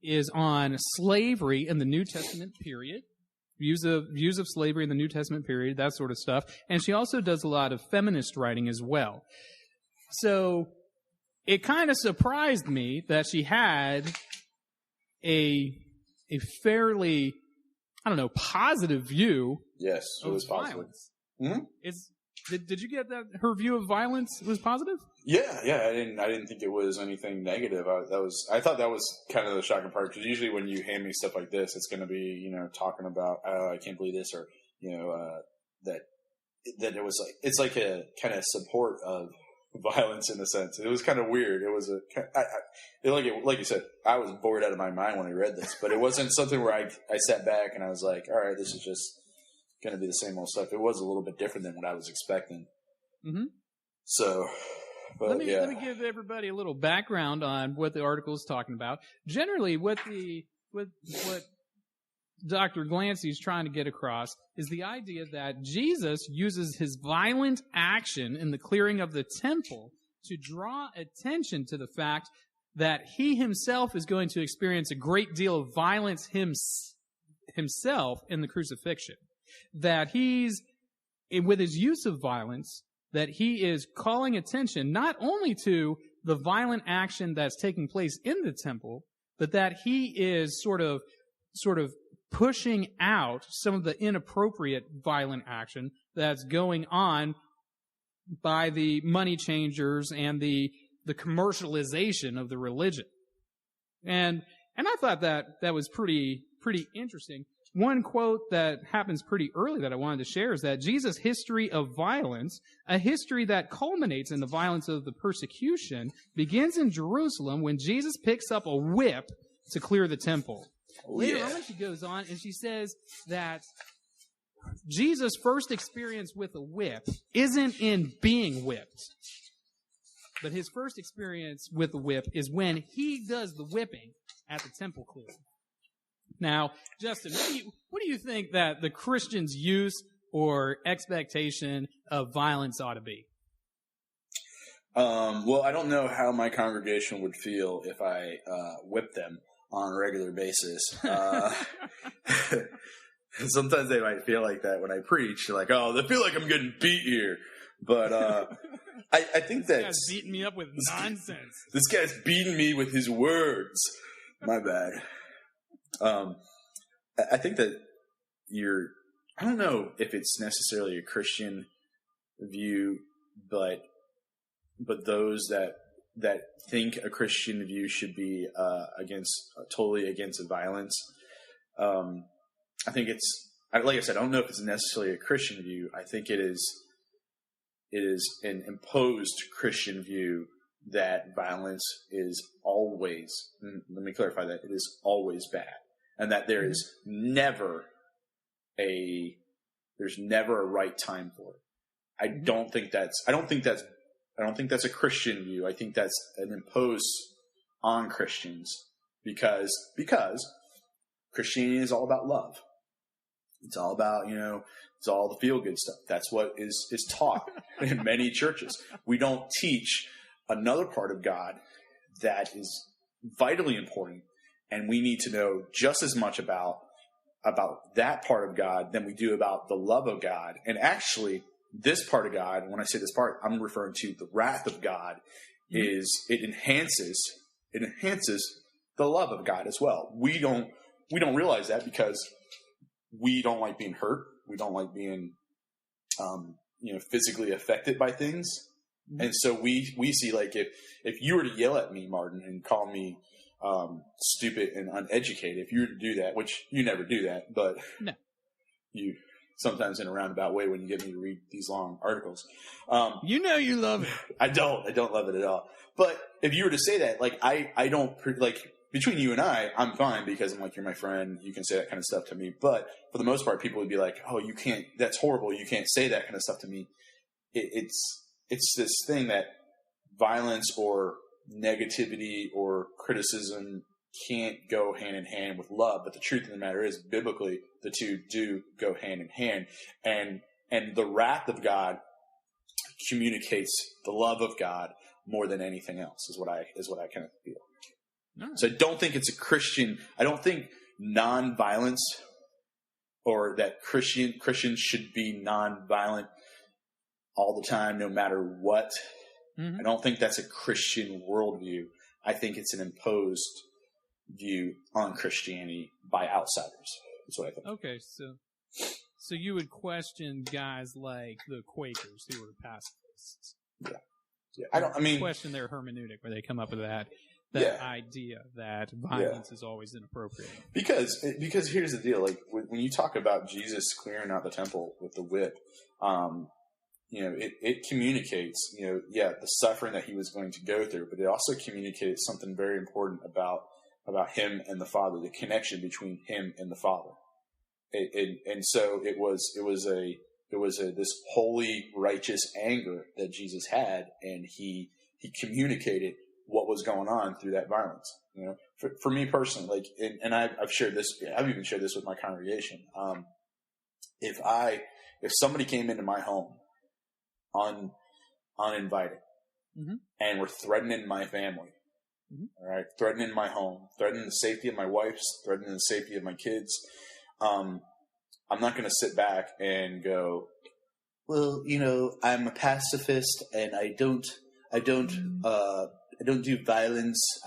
is on slavery in the New Testament period. Views of slavery in the New Testament period, that sort of stuff. And she also does a lot of feminist writing as well. So it kind of surprised me that she had a fairly, I don't know, positive view. Yes, it was positive. Violence. Mm-hmm. Did you get that her view of violence was positive? Yeah. I didn't think it was anything negative. I thought that was kind of the shocking part, because usually when you hand me stuff like this, it's going to be, talking about, I can't believe this, or that it was like, it's like a kind of support of violence in a sense. It was kind of weird. It was like you said, I was bored out of my mind when I read this, but it wasn't something where I sat back and I was like, all right, this is just going to be the same old stuff. It was a little bit different than what I was expecting. Mm-hmm. So, but, let me give everybody a little background on what the article is talking about. Generally, what Dr. Glancy is trying to get across is the idea that Jesus uses his violent action in the clearing of the temple to draw attention to the fact that he himself is going to experience a great deal of violence himself in the crucifixion. That he's, with his use of violence, that he is calling attention not only to the violent action that's taking place in the temple, but that he is sort of pushing out some of the inappropriate violent action that's going on by the money changers and the commercialization of the religion. And I thought that was pretty interesting. One quote that happens pretty early that I wanted to share is that Jesus' history of violence, a history that culminates in the violence of the persecution, begins in Jerusalem when Jesus picks up a whip to clear the temple. Later on, she goes on and she says that Jesus' first experience with a whip isn't in being whipped, but his first experience with the whip is when he does the whipping at the temple clearing. Now, Justin, what do you think that the Christian's use or expectation of violence ought to be? Well, I don't know how my congregation would feel if I whipped them on a regular basis. Sometimes they might feel like that when I preach. Like, oh, they feel like I'm getting beat here. But I think that... This guy's beating me up with nonsense. This guy's beating me with his words. My bad. I think that I don't know if it's necessarily a Christian view, but those that think a Christian view should be totally against violence. I think it's, like I said, I don't know if it's necessarily a Christian view. I think it is an imposed Christian view that violence is always, let me clarify that, it is always bad. And that there is never a right time for it. I don't think that's a Christian view. I think that's an imposed on Christians because Christianity is all about love. It's all about, it's all the feel good stuff. That's what is taught in many churches. We don't teach another part of God that is vitally important. And we need to know just as much about that part of God than we do about the love of God. And actually, this part of God, when I say this part, I'm referring to the wrath of God, it enhances the love of God as well. We don't realize that because we don't like being hurt. We don't like being physically affected by things. And so we see, like, if you were to yell at me, Martin, and call me stupid and uneducated, if you were to do that, which you never do that, but no. You sometimes in a roundabout way when you get me to read these long articles. You love it. I don't love it at all. But if you were to say that, like, I don't, like, between you and I'm fine because I'm like, you're my friend. You can say that kind of stuff to me. But for the most part, people would be like, oh, you can't, that's horrible. You can't say that kind of stuff to me. It's this thing that violence or negativity or criticism can't go hand in hand with love. But the truth of the matter is, biblically, the two do go hand in hand. And the wrath of God communicates the love of God more than anything else, is what I kind of feel. Right. So I don't think it's a Christian. I don't think nonviolence or that Christians should be nonviolent all the time, no matter what. Mm-hmm. I don't think that's a Christian worldview. I think it's an imposed view on Christianity by outsiders. That's what I think. Okay, so you would question guys like the Quakers who were pacifists. Yeah. I mean, question their hermeneutic where they come up with that idea that violence is always inappropriate. Because here's the deal: like when you talk about Jesus clearing out the temple with the whip, it communicates, the suffering that he was going to go through, but it also communicates something very important about him and the Father, the connection between him and the Father. And so it was this holy, righteous anger that Jesus had, and he communicated what was going on through that violence. For me personally, like, and I've shared this, I've even shared this with my congregation. If somebody came into my home uninvited, mm-hmm. and were threatening my family, mm-hmm. all right, threatening my home, threatening the safety of my wife's, threatening the safety of my kids, I'm not going to sit back and go, well, I'm a pacifist and I don't do violence.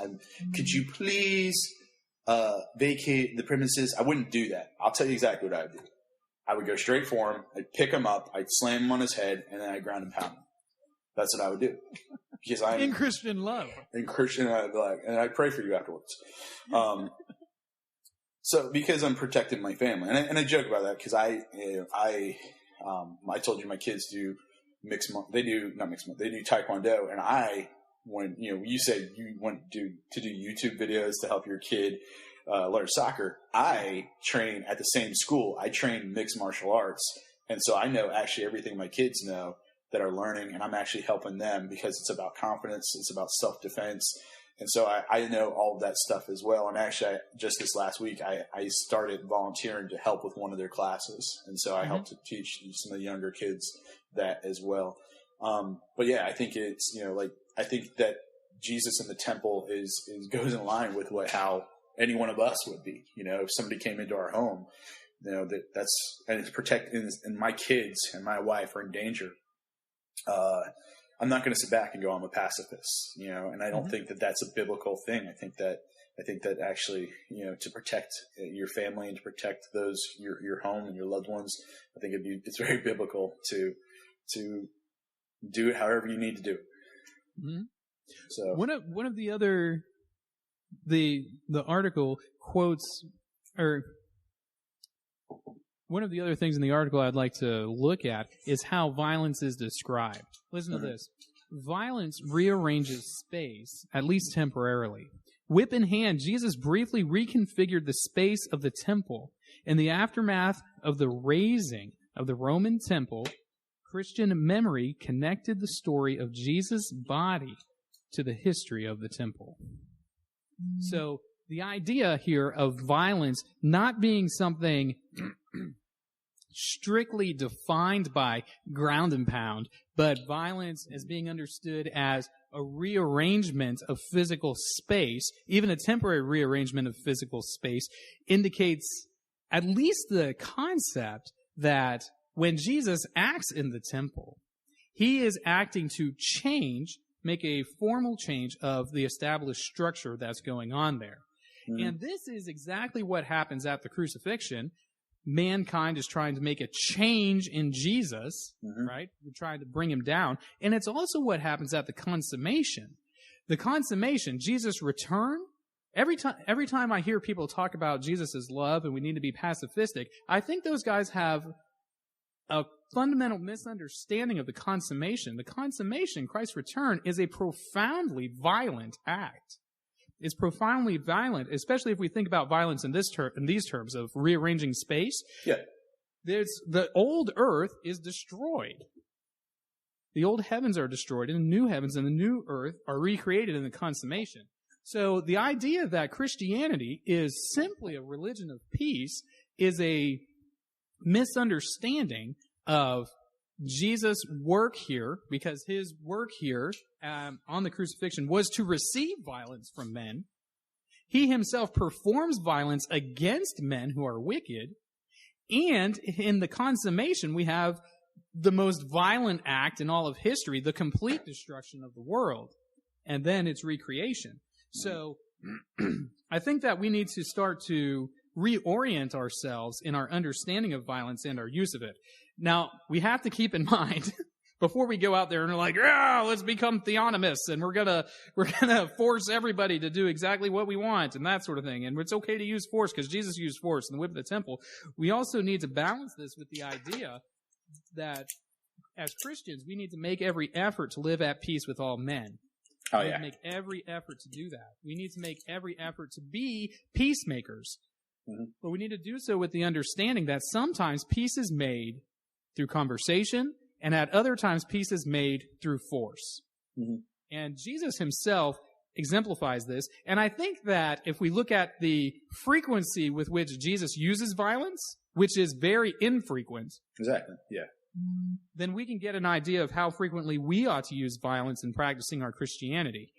Could you please vacate the premises? I wouldn't do that. I'll tell you exactly what I would do. I would go straight for him. I'd pick him up. I'd slam him on his head, and then I'd ground and pound him. That's what I would do. Because I'm in Christian love. In Christian, I'd be like, and I'd pray for you afterwards. So because I'm protecting my family, and I joke about that because I told you my kids do they do Taekwondo, and when you said you want to do YouTube videos to help your kid learn soccer, I train at the same school. I train mixed martial arts, and so I know actually everything my kids know that are learning, and I'm actually helping them because it's about confidence, it's about self-defense. And so I know all of that stuff as well. And actually, just this last week, I started volunteering to help with one of their classes. And so I helped to teach some of the younger kids that as well. But yeah, I think it's, I think that Jesus in the temple goes in line with how any one of us would be. If somebody came into our home, and it's protecting, and my kids and my wife are in danger. I'm not going to sit back and go, I'm a pacifist, and I don't think that that's a biblical thing. I think that actually, to protect your family and to protect your home and your loved ones, I think it's very biblical to do it however you need to do it. Mm-hmm. So one of the other, the article quotes, or one of the other things in the article I'd like to look at is how violence is described. Listen to this. Violence rearranges space, at least temporarily. Whip in hand, Jesus briefly reconfigured the space of the temple. In the aftermath of the razing of the Roman temple, Christian memory connected the story of Jesus' body to the history of the temple. So the idea here of violence not being something strictly defined by ground and pound, but violence as being understood as a rearrangement of physical space, even a temporary rearrangement of physical space, indicates at least the concept that when Jesus acts in the temple, he is acting to make a formal change of the established structure that's going on there. Mm-hmm. And this is exactly what happens at the crucifixion. Mankind is trying to make a change in Jesus, right? We're trying to bring him down. And it's also what happens at the consummation. The consummation, Jesus' return. Every time I hear people talk about Jesus' love and we need to be pacifistic, I think those guys have a fundamental misunderstanding of the consummation. The consummation, Christ's return, is a profoundly violent act. is profoundly violent, especially if we think about violence in these terms of rearranging space. Yeah. The old earth is destroyed. The old heavens are destroyed, and the new heavens and the new earth are recreated in the consummation. So the idea that Christianity is simply a religion of peace is a misunderstanding of Jesus' work here, because his work here on the crucifixion was to receive violence from men. He himself performs violence against men who are wicked. And in the consummation, we have the most violent act in all of history, the complete destruction of the world, and then its recreation. So I think that we need to start to reorient ourselves in our understanding of violence and our use of it. Now, we have to keep in mind, before we go out there and we're like, yeah, let's become theonomists, and we're gonna force everybody to do exactly what we want and that sort of thing. And it's okay to use force because Jesus used force in the whip of the temple. We also need to balance this with the idea that as Christians, we need to make every effort to live at peace with all men. We need to make every effort to do that. We need to make every effort to be peacemakers. Mm-hmm. But we need to do so with the understanding that sometimes peace is made through conversation, and at other times peace is made through force. Mm-hmm. And Jesus himself exemplifies this. And I think that if we look at the frequency with which Jesus uses violence, which is very infrequent. Exactly, yeah. Then we can get an idea of how frequently we ought to use violence in practicing our Christianity.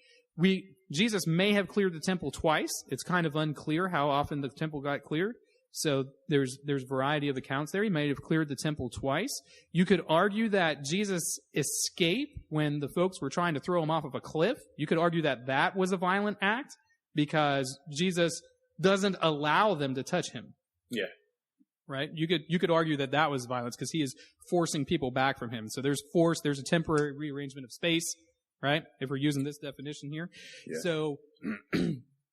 Jesus may have cleared the temple twice. It's kind of unclear how often the temple got cleared. So there's variety of accounts there. He may have cleared the temple twice. You could argue that Jesus escaped when the folks were trying to throw him off of a cliff. You could argue that that was a violent act because Jesus doesn't allow them to touch him. Yeah. Right? You could argue that that was violence because he is forcing people back from him. So there's force, there's a temporary rearrangement of space, right? If we're using this definition here. Yeah. So,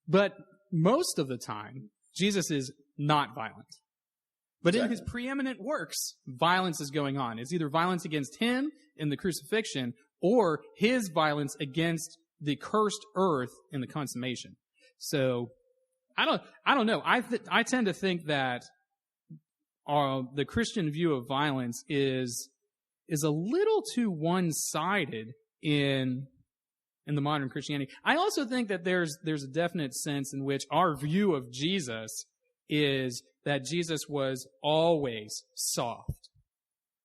but most of the time, Jesus is not violent. But in his preeminent works, violence is going on. It's either violence against him in the crucifixion or his violence against the cursed earth in the consummation. So, I don't know. I tend to think that the Christian view of violence is a little too one-sided in the modern Christianity. I also think that there's a definite sense in which our view of Jesus is that Jesus was always soft,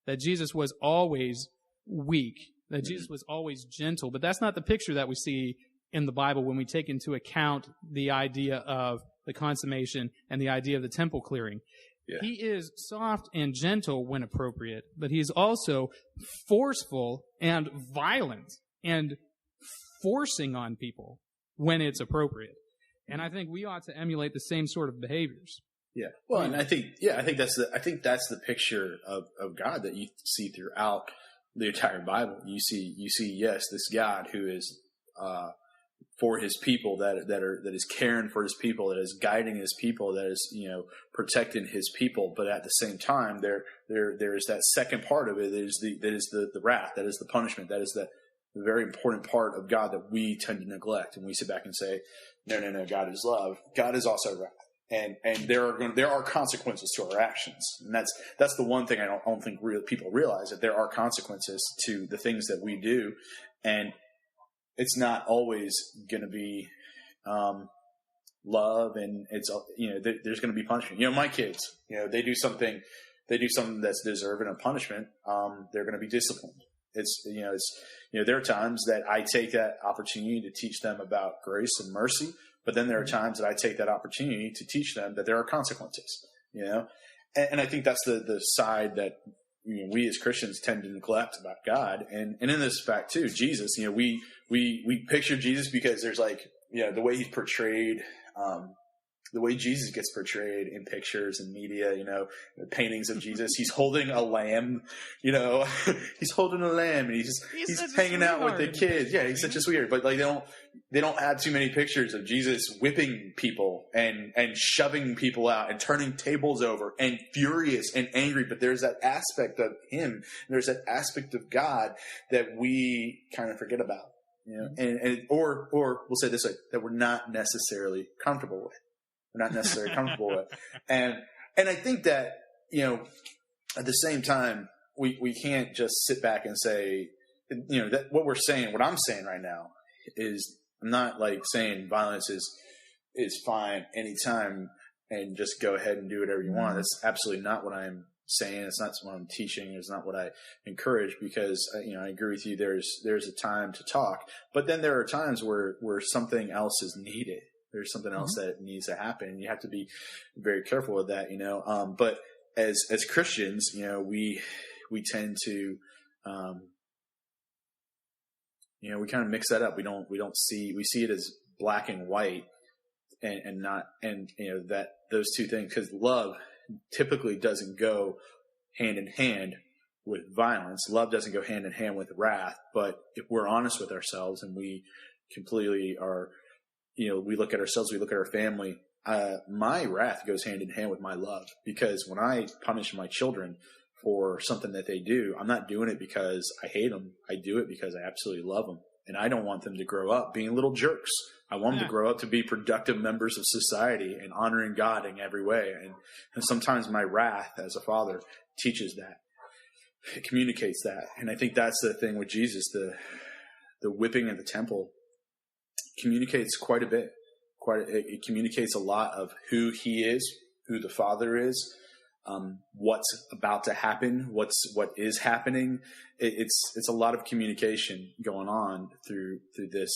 that Jesus was always weak, that Jesus was always gentle. But that's not the picture that we see in the Bible when we take into account the idea of the consummation and the idea of the temple clearing. Yeah. He is soft and gentle when appropriate, but he is also forceful and violent and forcing on people when it's appropriate. And I think we ought to emulate the same sort of behaviors. Yeah. Well, and I think that's the picture of God that you see throughout the entire Bible. You see, yes, this God who is for his people, that is caring for his people, that is guiding his people, that is, protecting his people. But at the same time, there is that second part of it that is the wrath, that is the punishment, that is the very important part of God that we tend to neglect, and we sit back and say, no, God is love. God is also wrath, and there are consequences to our actions, and that's the one thing I don't think people realize, that there are consequences to the things that we do, and it's not always going to be love, and it's there's going to be punishment. My kids, they do something that's deserving of punishment. They're going to be disciplined. There are times that I take that opportunity to teach them about grace and mercy, but then there are times that I take that opportunity to teach them that there are consequences. And I think that's the side that we as Christians tend to neglect about God, and in this fact too, Jesus. We picture Jesus because there's the way he's portrayed, the way Jesus gets portrayed in pictures and media. Paintings of Jesus, he's holding a lamb. He's holding a lamb, and he's hanging out with the kids. Yeah, he's such a sweetheart. But they don't add too many pictures of Jesus whipping people and shoving people out and turning tables over and furious and angry. But there's that aspect of him, and there's that aspect of God that we kind of forget about. You know, or we'll say this way, that we're not necessarily comfortable with. We're not necessarily comfortable with. And I think that, you know, at the same time, we can't just sit back and say, you know, that what I'm saying right now is, I'm not like saying violence is fine anytime and just go ahead and do whatever you want. That's absolutely not what I'm saying. It's not what I'm teaching. It's not what I encourage, because, you know, I agree with you. There's a time to talk, but then there are times where something else is needed. There's something else that needs to happen. You have to be very careful with that, you know. But as Christians, you know, we tend to, you know, we kind of mix that up. We see it as black and white, and not, and you know, that those two things, because love typically doesn't go hand in hand with violence. Love doesn't go hand in hand with wrath. But if we're honest with ourselves and we completely are, you know, we look at ourselves, we look at our family, my wrath goes hand in hand with my love, because when I punish my children for something that they do, I'm not doing it because I hate them. I do it because I absolutely love them. And I don't want them to grow up being little jerks. I want them to grow up to be productive members of society and honoring God in every way. And sometimes my wrath as a father teaches that. It communicates that. And I think that's the thing with Jesus. The whipping at the temple communicates quite a bit. It communicates a lot of who he is, who the Father is, what's about to happen, what is happening. It's a lot of communication going on through this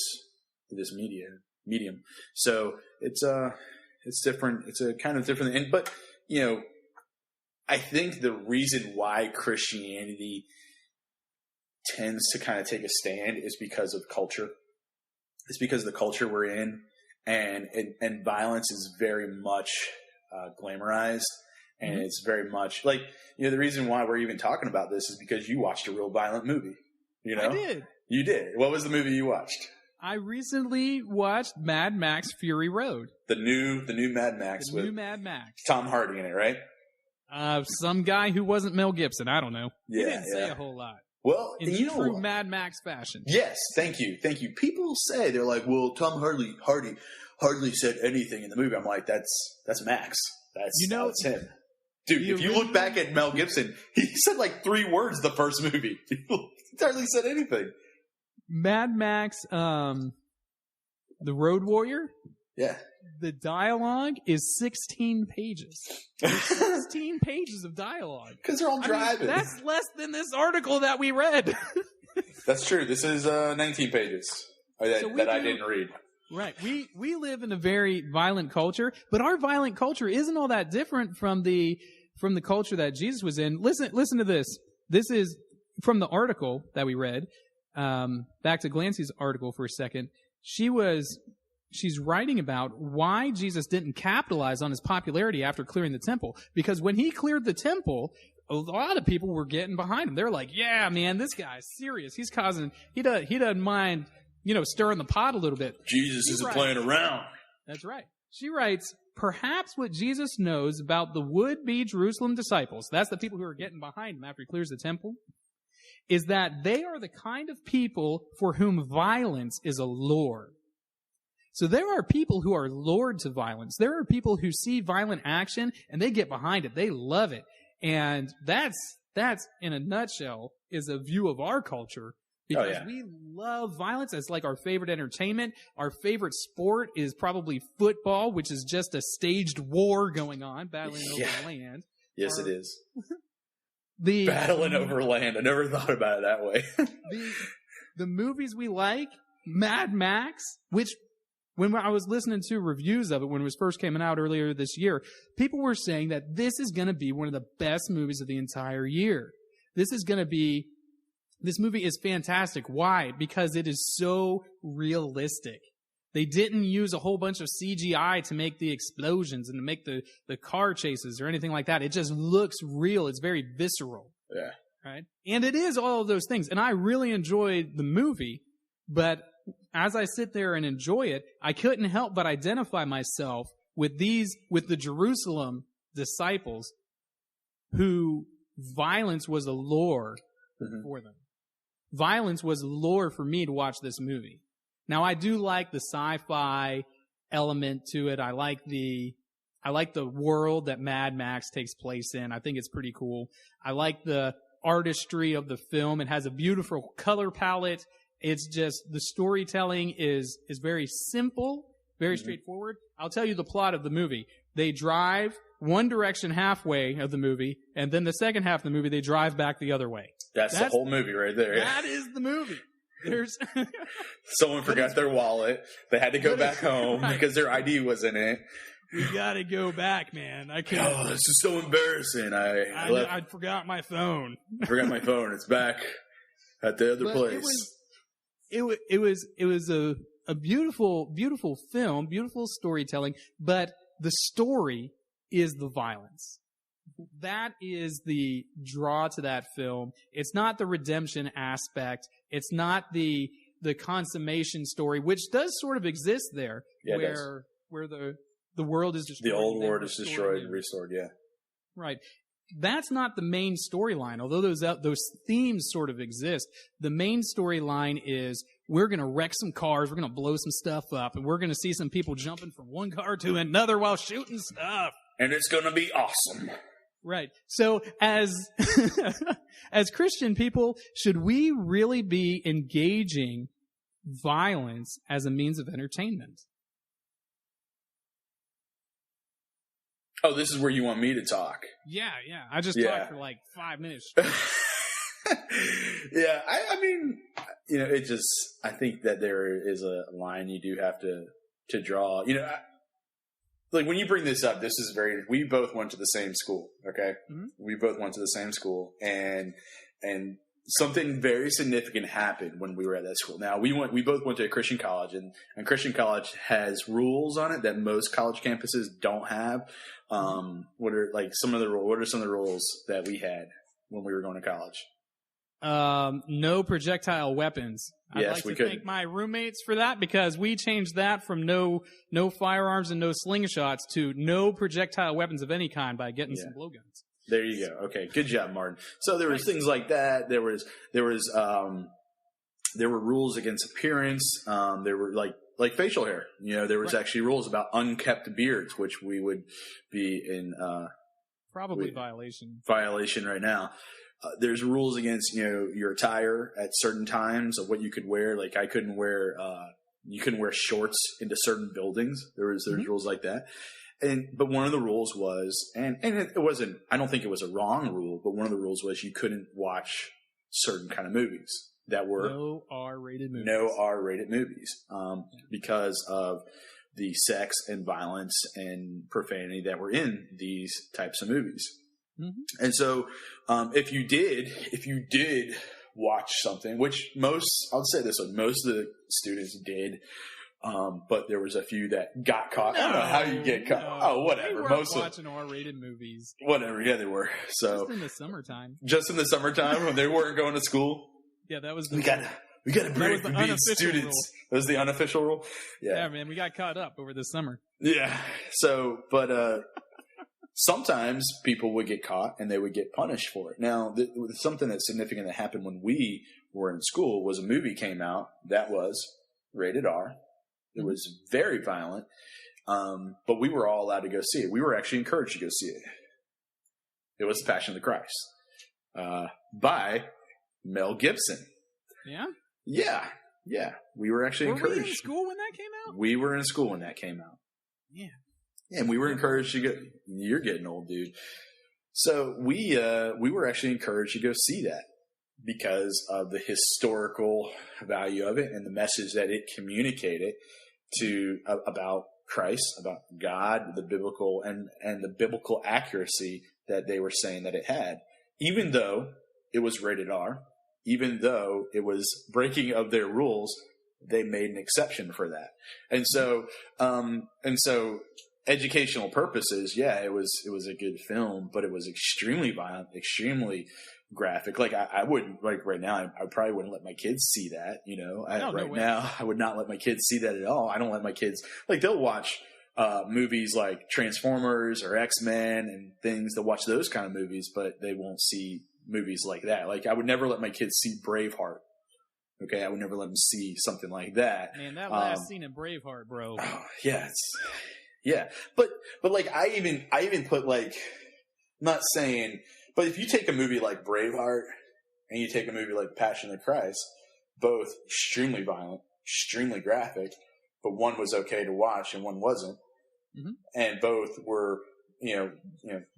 medium. So it's different. It's a kind of different. But you know, I think the reason why Christianity tends to kind of take a stand is because of culture. It's because of the culture we're in, and violence is very much glamorized. And it's very much like, you know, the reason why we're even talking about this is because you watched a real violent movie. You know, I did. You did. What was the movie you watched? I recently watched Mad Max Fury Road. The new Mad Max with Mad Max. Tom Hardy in it, right? Some guy who wasn't Mel Gibson. I don't know. Yeah, he didn't say a whole lot. Well, in you know true what? Mad Max fashion. Yes, thank you. People say, they're like, well, Tom Hardy hardly said anything in the movie. I'm like, that's Max. That's him. Dude, if you look back at Mel Gibson, he said like 3 words the first movie. He hardly said anything. Mad Max, the Road Warrior. Yeah. The dialogue is 16 pages. There's 16 pages of dialogue. Because they're all driving. That's less than this article that we read. That's true. This is 19 pages that I didn't read. Right. We live in a very violent culture, but our violent culture isn't all that different from the culture that Jesus was in. Listen to this. This is from the article that we read. Back to Glancy's article for a second. She's writing about why Jesus didn't capitalize on his popularity after clearing the temple. Because when he cleared the temple, a lot of people were getting behind him. They're like, yeah, man, this guy's serious. He doesn't mind, you know, stirring the pot a little bit. Jesus isn't playing around. That's right. She writes, perhaps what Jesus knows about the would-be Jerusalem disciples, that's the people who are getting behind him after he clears the temple, is that they are the kind of people for whom violence is a lure. So there are people who are lured to violence. There are people who see violent action and they get behind it. They love it. And that's in a nutshell is a view of our culture. Because we love violence. It's like our favorite entertainment. Our favorite sport is probably football, which is just a staged war going on, battling over land. Yes, it is. Battling over land. I never thought about it that way. the movies we like, Mad Max, which when I was listening to reviews of it when it was first coming out earlier this year, people were saying that this is going to be one of the best movies of the entire year. This movie is fantastic. Why? Because it is so realistic. They didn't use a whole bunch of CGI to make the explosions and to make the car chases or anything like that. It just looks real. It's very visceral. Yeah. Right? And it is all of those things. And I really enjoyed the movie, but as I sit there and enjoy it, I couldn't help but identify myself with the Jerusalem disciples who violence was a lure for them. violence was lure for me to watch this movie. Now, I do like the sci-fi element to it. I like the world that Mad Max takes place in. I think it's pretty cool. I like the artistry of the film. It has a beautiful color palette. It's just, the storytelling is very simple, very straightforward. I'll tell you the plot of the movie. They drive one direction halfway of the movie, and then the second half of the movie, they drive back the other way. That's the whole movie right there. That is the movie. There's someone forgot their wallet. They had to go back home right. because their ID was in it. We gotta go back, man. I can't. Oh, this is so embarrassing. I forgot my phone. I forgot my phone. It's back at the other place. It was a beautiful film, beautiful storytelling, but the story is the violence. That is the draw to that film. It's not the redemption aspect. It's not the consummation story, which does sort of exist there, where the world is destroyed. The old world is destroyed and restored, yeah. Right. That's not the main storyline, although those themes sort of exist. The main storyline is we're going to wreck some cars, we're going to blow some stuff up, and we're going to see some people jumping from one car to another while shooting stuff. And it's going to be awesome. Right. So as Christian people, should we really be engaging violence as a means of entertainment? Oh, this is where you want me to talk. Yeah. I just talked for like 5 minutes. Yeah, I mean, I think that there is a line you do have to draw. Like when you bring this up, we both went to the same school, okay? Mm-hmm. We both went to the same school, and something very significant happened when we were at that school. Now, we both went to a Christian college, and Christian college has rules on it that most college campuses don't have. What are some of the rules that we had when we were going to college? No projectile weapons. I'd like to thank my roommates for that, because we changed that from no firearms and no slingshots to no projectile weapons of any kind by getting some blowguns. There you go. Okay, good job, Martin. So there was things like that. There were rules against appearance. There were like facial hair. There was actually rules about unkept beards, which we would be in probably violation right now. There's rules against your attire at certain times of what you could wear. Like you couldn't wear shorts into certain buildings. There's rules like that. But one of the rules was, and it wasn't, I don't think it was a wrong rule, but one of the rules was you couldn't watch certain kind of movies that were no R-rated movies, because of the sex and violence and profanity that were in these types of movies. Mm-hmm. And so, if you did watch something, which I'll say this one, most of the students did, but there was a few that got caught. I don't know how you get caught. Oh, whatever. They weren't watching R-rated movies. Whatever. Yeah, they were. So just in the summertime. Just in the summertime when they weren't going to school. Yeah, that was we got a break from being students. Rule. That was the unofficial rule. Yeah, man, we got caught up over the summer. Yeah. So, but sometimes people would get caught and they would get punished for it. Now, something that's significant that happened when we were in school was a movie came out that was rated R. It was very violent, but we were all allowed to go see it. We were actually encouraged to go see it. It was The Passion of the Christ by Mel Gibson. Yeah? Yeah. We were actually encouraged. Were we in school when that came out? We were in school when that came out. Yeah. And we were encouraged to go. You're getting old, dude. So we were actually encouraged to go see that because of the historical value of it and the message that it communicated about Christ, about God, the biblical and the biblical accuracy that they were saying that it had, even though it was rated R, even though it was breaking of their rules, they made an exception for that. And so educational purposes, yeah, it was a good film, but it was extremely violent, extremely graphic. Like I wouldn't, like right now, I probably wouldn't let my kids see that, now I would not let my kids see that at all. I don't let my kids, they'll watch movies like Transformers or X-Men and things. They'll watch those kind of movies, but they won't see movies like that. Like I would never let my kids see Braveheart Okay, I would never let them see something like that. Man, that last scene in Braveheart, bro. Oh, yeah. But like I even put like, I'm not saying, but if you take a movie like Braveheart and you take a movie like Passion of the Christ, both extremely violent, extremely graphic, but one was okay to watch and one wasn't, and both were,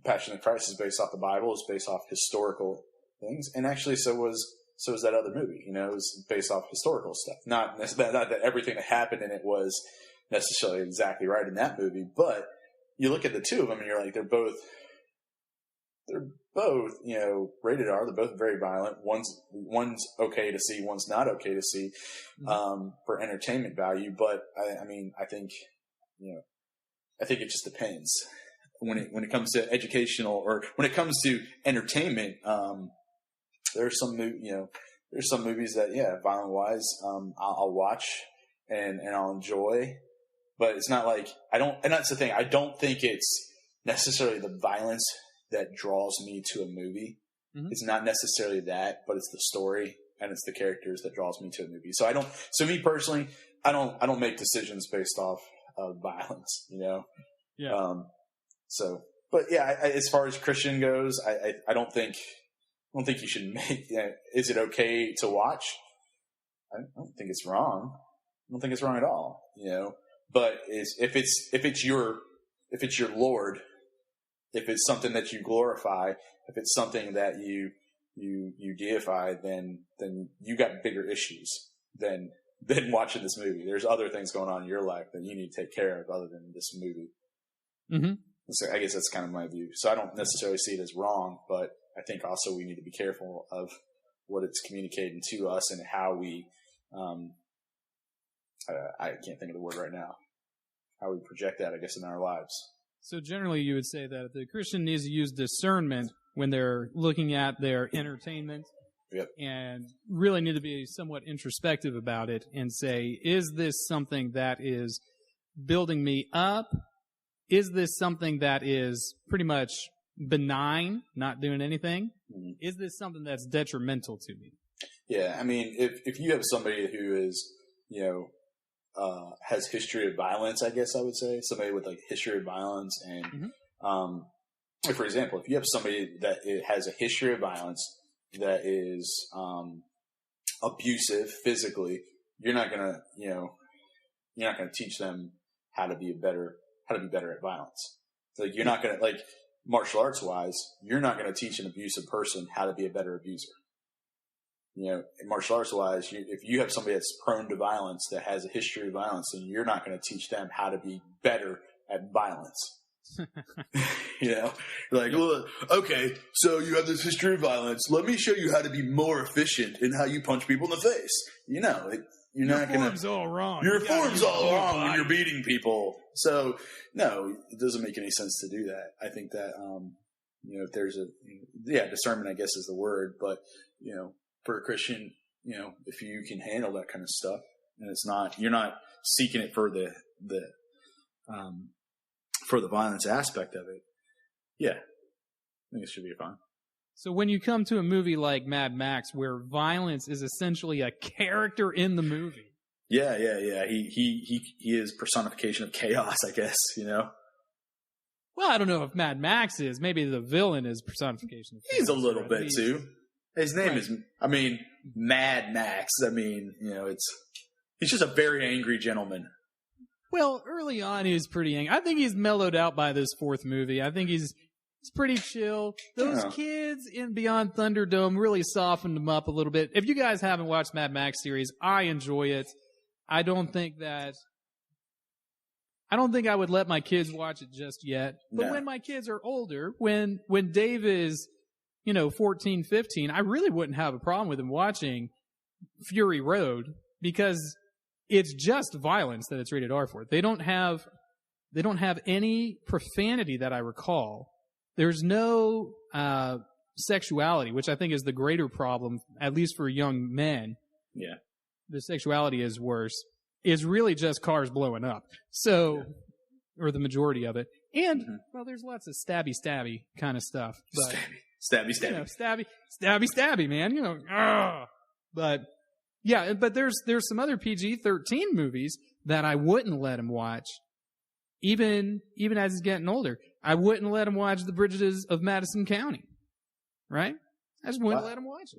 Passion of the Christ is based off the Bible, it's based off historical things, and actually so was that other movie. It was based off historical stuff. Not that everything that happened in it was necessarily exactly right in that movie, but you look at the two of them and you're like, they're both, rated R. They're both very violent. One's okay to see, one's not okay to see, for entertainment value. But I think it just depends when it comes to educational or when it comes to entertainment. There's some movies that, violent wise, I'll watch and I'll enjoy, but it's not like and that's the thing. I don't think it's necessarily the violence that draws me to a movie. It's not necessarily that, but it's the story and it's the characters that draws me to a movie. So me personally, I don't make decisions based off of violence, Yeah. But yeah, as far as Christian goes, I don't think you should make. Is it okay to watch? I don't think it's wrong. I don't think it's wrong at all. But if it's your Lord, if it's something that you glorify, if it's something that you deify, then you got bigger issues than watching this movie. There's other things going on in your life that you need to take care of other than this movie. So I guess that's kind of my view. So I don't necessarily see it as wrong, but I think also we need to be careful of what it's communicating to us and how we, I can't think of the word right now, how we project that, I guess, in our lives. So generally you would say that the Christian needs to use discernment when they're looking at their entertainment. Yep. And really need to be somewhat introspective about it and say, is this something that is building me up? Is this something that is pretty much benign, not doing anything? Is this something that's detrimental to me? Yeah, if you have somebody who is, has history of violence, I guess I would say, somebody with like history of violence and, for example, if you have somebody that has a history of violence that is, abusive physically, you're not gonna teach them how to be better at violence. Like you're not gonna, like martial arts wise, you're not gonna teach an abusive person how to be a better abuser. Martial arts wise, if you have somebody that's prone to violence, that has a history of violence, then you're not going to teach them how to be better at violence. Like, well, okay, so you have this history of violence. Let me show you how to be more efficient in how you punch people in the face. You're not going to. Your form's all wrong. Your form's all wrong when you're beating people. So, no, it doesn't make any sense to do that. I think that, if there's discernment, I guess is the word, but, for a Christian, if you can handle that kind of stuff, and you're not seeking it for the violence aspect of it. Yeah, I think it should be fine. So when you come to a movie like Mad Max, where violence is essentially a character in the movie. Yeah. He is personification of chaos, I guess. Well, I don't know if Mad Max is. Maybe the villain is personification of chaos. He's a little bit too. His name is, Mad Max. He's just a very angry gentleman. Well, early on he was pretty angry. I think he's mellowed out by this fourth movie. I think he's pretty chill. Those kids in Beyond Thunderdome really softened him up a little bit. If you guys haven't watched Mad Max series, I enjoy it. I don't think I would let my kids watch it just yet. But when my kids are older, when Dave is 14, 15, I really wouldn't have a problem with him watching Fury Road because it's just violence that it's rated R for. They don't have any profanity that I recall. There's no sexuality, which I think is the greater problem, at least for young men. Yeah. The sexuality is worse. It's really just cars blowing up. So, or the majority of it. And, well, there's lots of stabby kind of stuff. But, Stabby. stabby, man. But Yeah, but there's some other PG-13 movies that I wouldn't let him watch, even as he's getting older. I wouldn't let him watch The Bridges of Madison County, right? I just wouldn't let him watch it.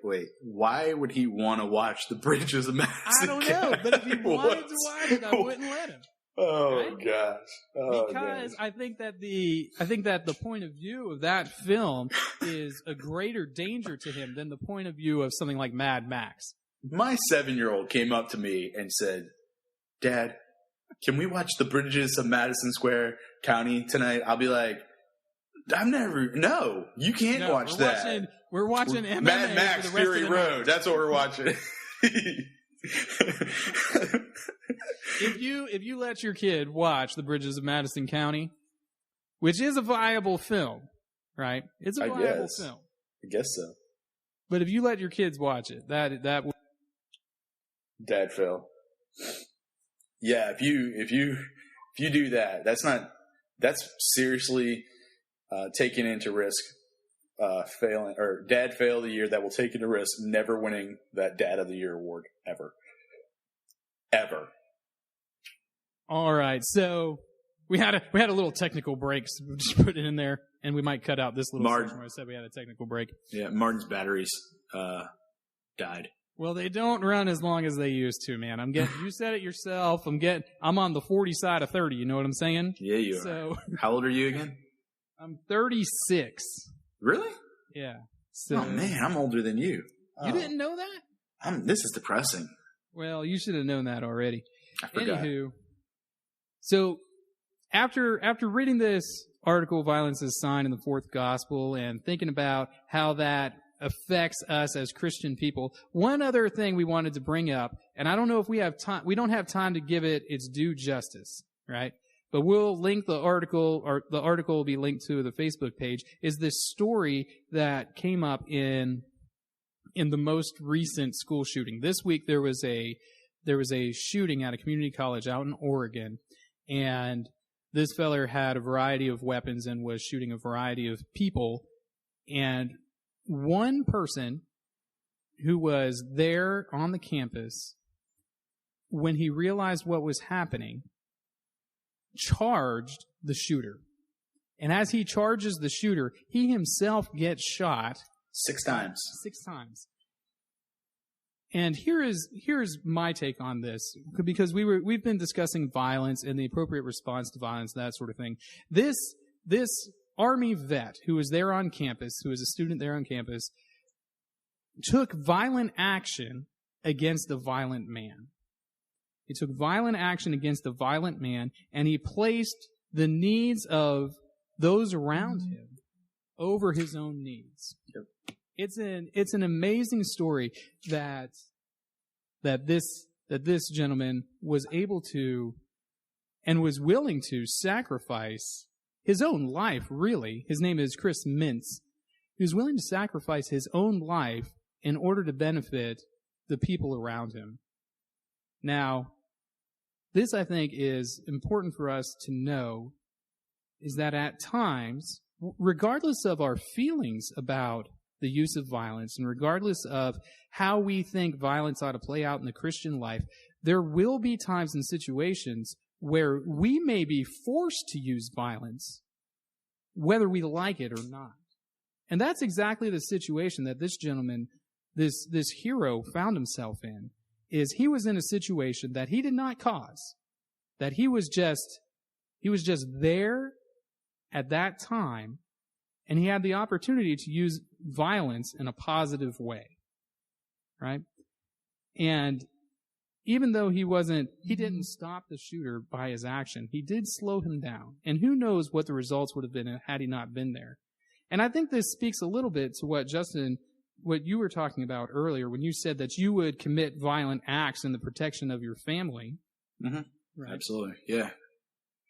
Wait. Why would he want to watch The Bridges of Madison I don't know, but if he wanted to watch it, I wouldn't let him. Oh right? gosh! Oh, because gosh. I think that the point of view of that film is a greater danger to him than the point of view of something like Mad Max. My 7-year-old came up to me and said, "Dad, can we watch The Bridges of Madison Square County tonight?" I'll be like, no, you can't watch that. We're watching MMA Mad Max for the rest Fury of the Road. night. That's what we're watching. If you let your kid watch The Bridges of Madison County, which is a viable film, right? It's a viable film. I guess so. But if you let your kids watch it, that would... Dad Phil. Yeah, if you do that, that's seriously taking into risk failing, or Dad Fail of the Year that will take into risk never winning that Dad of the Year award ever. All right, so we had a little technical break, so we'll just put it in there, and we might cut out this little section where I said we had a technical break. Yeah, Martin's batteries died. Well, they don't run as long as they used to, man. You said it yourself. I'm on the 40 side of 30. You know what I'm saying? Yeah, you are. How old are you again? I'm 36. Really? Yeah. So, oh man, I'm older than you. You didn't know that? This is depressing. Well, you should have known that already. I forgot. Anywho, so after reading this article, Violence is Sign in the Fourth Gospel, and thinking about how that affects us as Christian people, one other thing we wanted to bring up, and I don't know if we have time, we don't have time to give it its due justice, right? But we'll link the article, or the article will be linked to the Facebook page, is this story that came up in the most recent school shooting. This week there was a shooting at a community college out in Oregon, and this feller had a variety of weapons and was shooting a variety of people, and one person who was there on the campus, when he realized what was happening, charged the shooter. And as he charges the shooter, he himself gets shot 6 times. 6 times. And here's my take on this, because we've been discussing violence and the appropriate response to violence, that sort of thing. This Army vet who was there on campus, who was a student there on campus, took violent action against a violent man. He took violent action against a violent man, and he placed the needs of those around him over his own needs. Yep. It's an amazing story that this gentleman was able to and was willing to sacrifice his own life, really. His name is Chris Mintz. He was willing to sacrifice his own life in order to benefit the people around him. Now, this, I think, is important for us to know, is that at times, regardless of our feelings about the use of violence, and regardless of how we think violence ought to play out in the Christian life, there will be times and situations where we may be forced to use violence, whether we like it or not. And that's exactly the situation that this gentleman, this hero, found himself in, is he was in a situation that he did not cause, that he was just there at that time, and he had the opportunity to use violence in a positive way, right? And even though he didn't stop the shooter by his action, he did slow him down. And who knows what the results would have been had he not been there. And I think this speaks a little bit to what, Justin, what you were talking about earlier when you said that you would commit violent acts in the protection of your family. Mm-hmm. Right? Absolutely, yeah.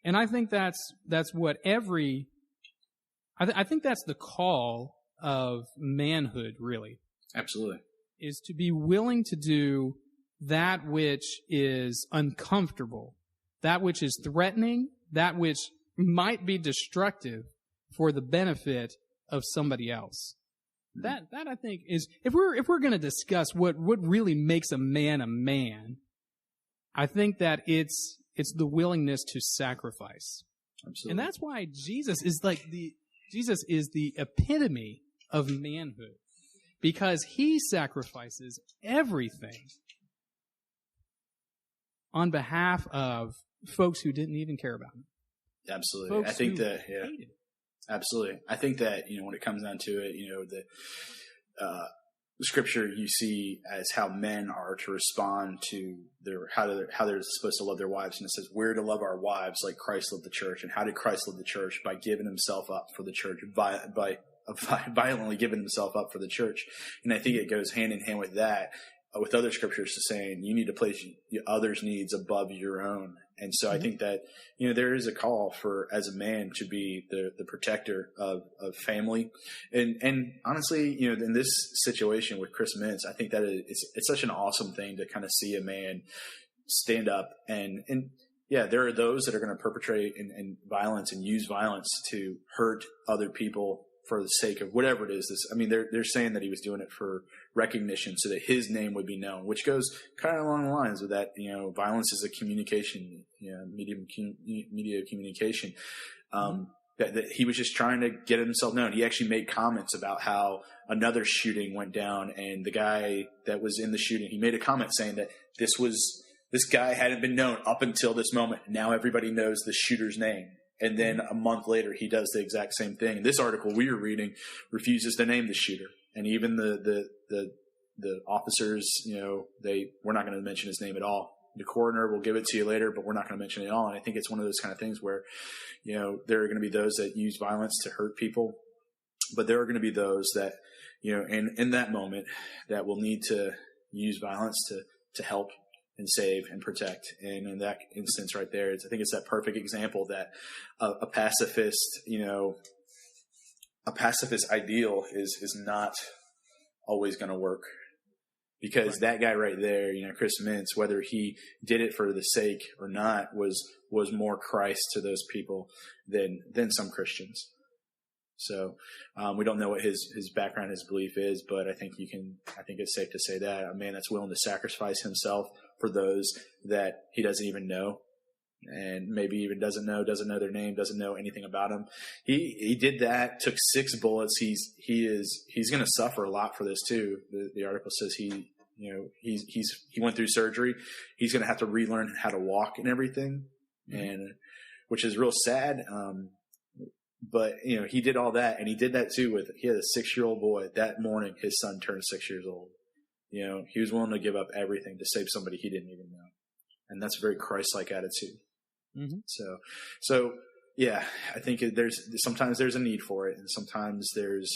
And I think that's what I think that's the call of manhood, really. Absolutely. Is to be willing to do that which is uncomfortable, that which is threatening, that which might be destructive for the benefit of somebody else. That I think is, if we're going to discuss what really makes a man, I think that it's the willingness to sacrifice. Absolutely. And that's why Jesus is the epitome of manhood, because he sacrifices everything on behalf of folks who didn't even care about him. Absolutely. Folks I think who that, yeah. hated him. Absolutely. I think that, when it comes down to it, the scripture you see as how men are to respond to how they're supposed to love their wives. And it says, we're to love our wives like Christ loved the church. And how did Christ love the church? By giving himself up for the church, by violently giving himself up for the church. And I think it goes hand in hand with that, with other scriptures saying you need to place others' needs above your own. And so I think that, there is a call for, as a man, to be the protector of family. And honestly, in this situation with Chris Mintz, I think that it's such an awesome thing to kind of see a man stand up and yeah, there are those that are going to perpetrate and violence and use violence to hurt other people for the sake of whatever it is. They're saying that he was doing it for recognition so that his name would be known, which goes kind of along the lines with that, violence is a communication, media of communication. That he was just trying to get himself known. He actually made comments about how another shooting went down, and the guy that was in the shooting, he made a comment saying that this guy hadn't been known up until this moment. Now everybody knows the shooter's name. And then a month later, he does the exact same thing. And this article we were reading refuses to name the shooter. And even the officers, we're not going to mention his name at all. The coroner will give it to you later, but we're not going to mention it at all. And I think it's one of those kind of things where, there are going to be those that use violence to hurt people, but there are going to be those that, in that moment that will need to use violence to help and save and protect. And in that instance right there, I think it's that perfect example that a pacifist, a pacifist ideal is not always going to work, because that guy right there, Chris Mintz, whether he did it for the sake or not, was more Christ to those people than some Christians. So we don't know what his background, his belief is, but I think it's safe to say that a man that's willing to sacrifice himself for those that he doesn't even know, and maybe even doesn't know their name, doesn't know anything about them. He did that, took 6 bullets. He's going to suffer a lot for this too. The article says he went through surgery. He's going to have to relearn how to walk and everything, and which is real sad. But, he did all that, and he did that too he had a 6-year-old boy. That morning, his son turned 6 years old. He was willing to give up everything to save somebody he didn't even know. And that's a very Christ-like attitude. Mm-hmm. So yeah, I think sometimes there's a need for it, and sometimes there's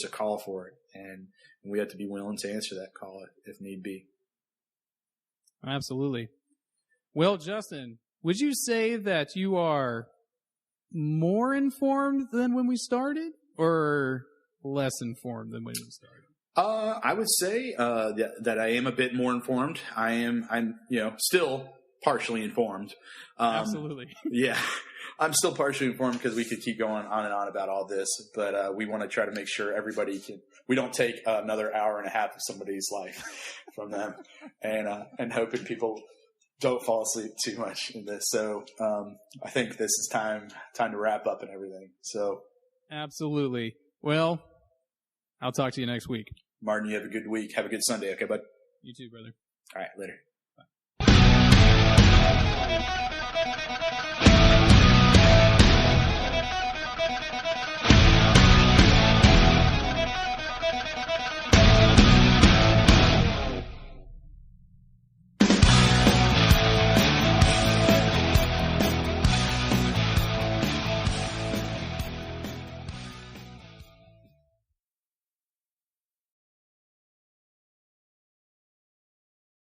a call for it, and we have to be willing to answer that call if need be. Absolutely. Well, Justin, would you say that you are more informed than when we started, or less informed than when we started? I would say that I am a bit more informed. I'm still partially informed. Absolutely. Yeah, I'm still partially informed, because we could keep going on and on about all this, but we want to try to make sure everybody we don't take another hour and a half of somebody's life from them, and hoping people don't fall asleep too much in this. So I think this is time to wrap up and everything. So absolutely. Well, I'll talk to you next week. Martin, you have a good week. Have a good Sunday. Okay, bud? You too, brother. All right, later. Bye.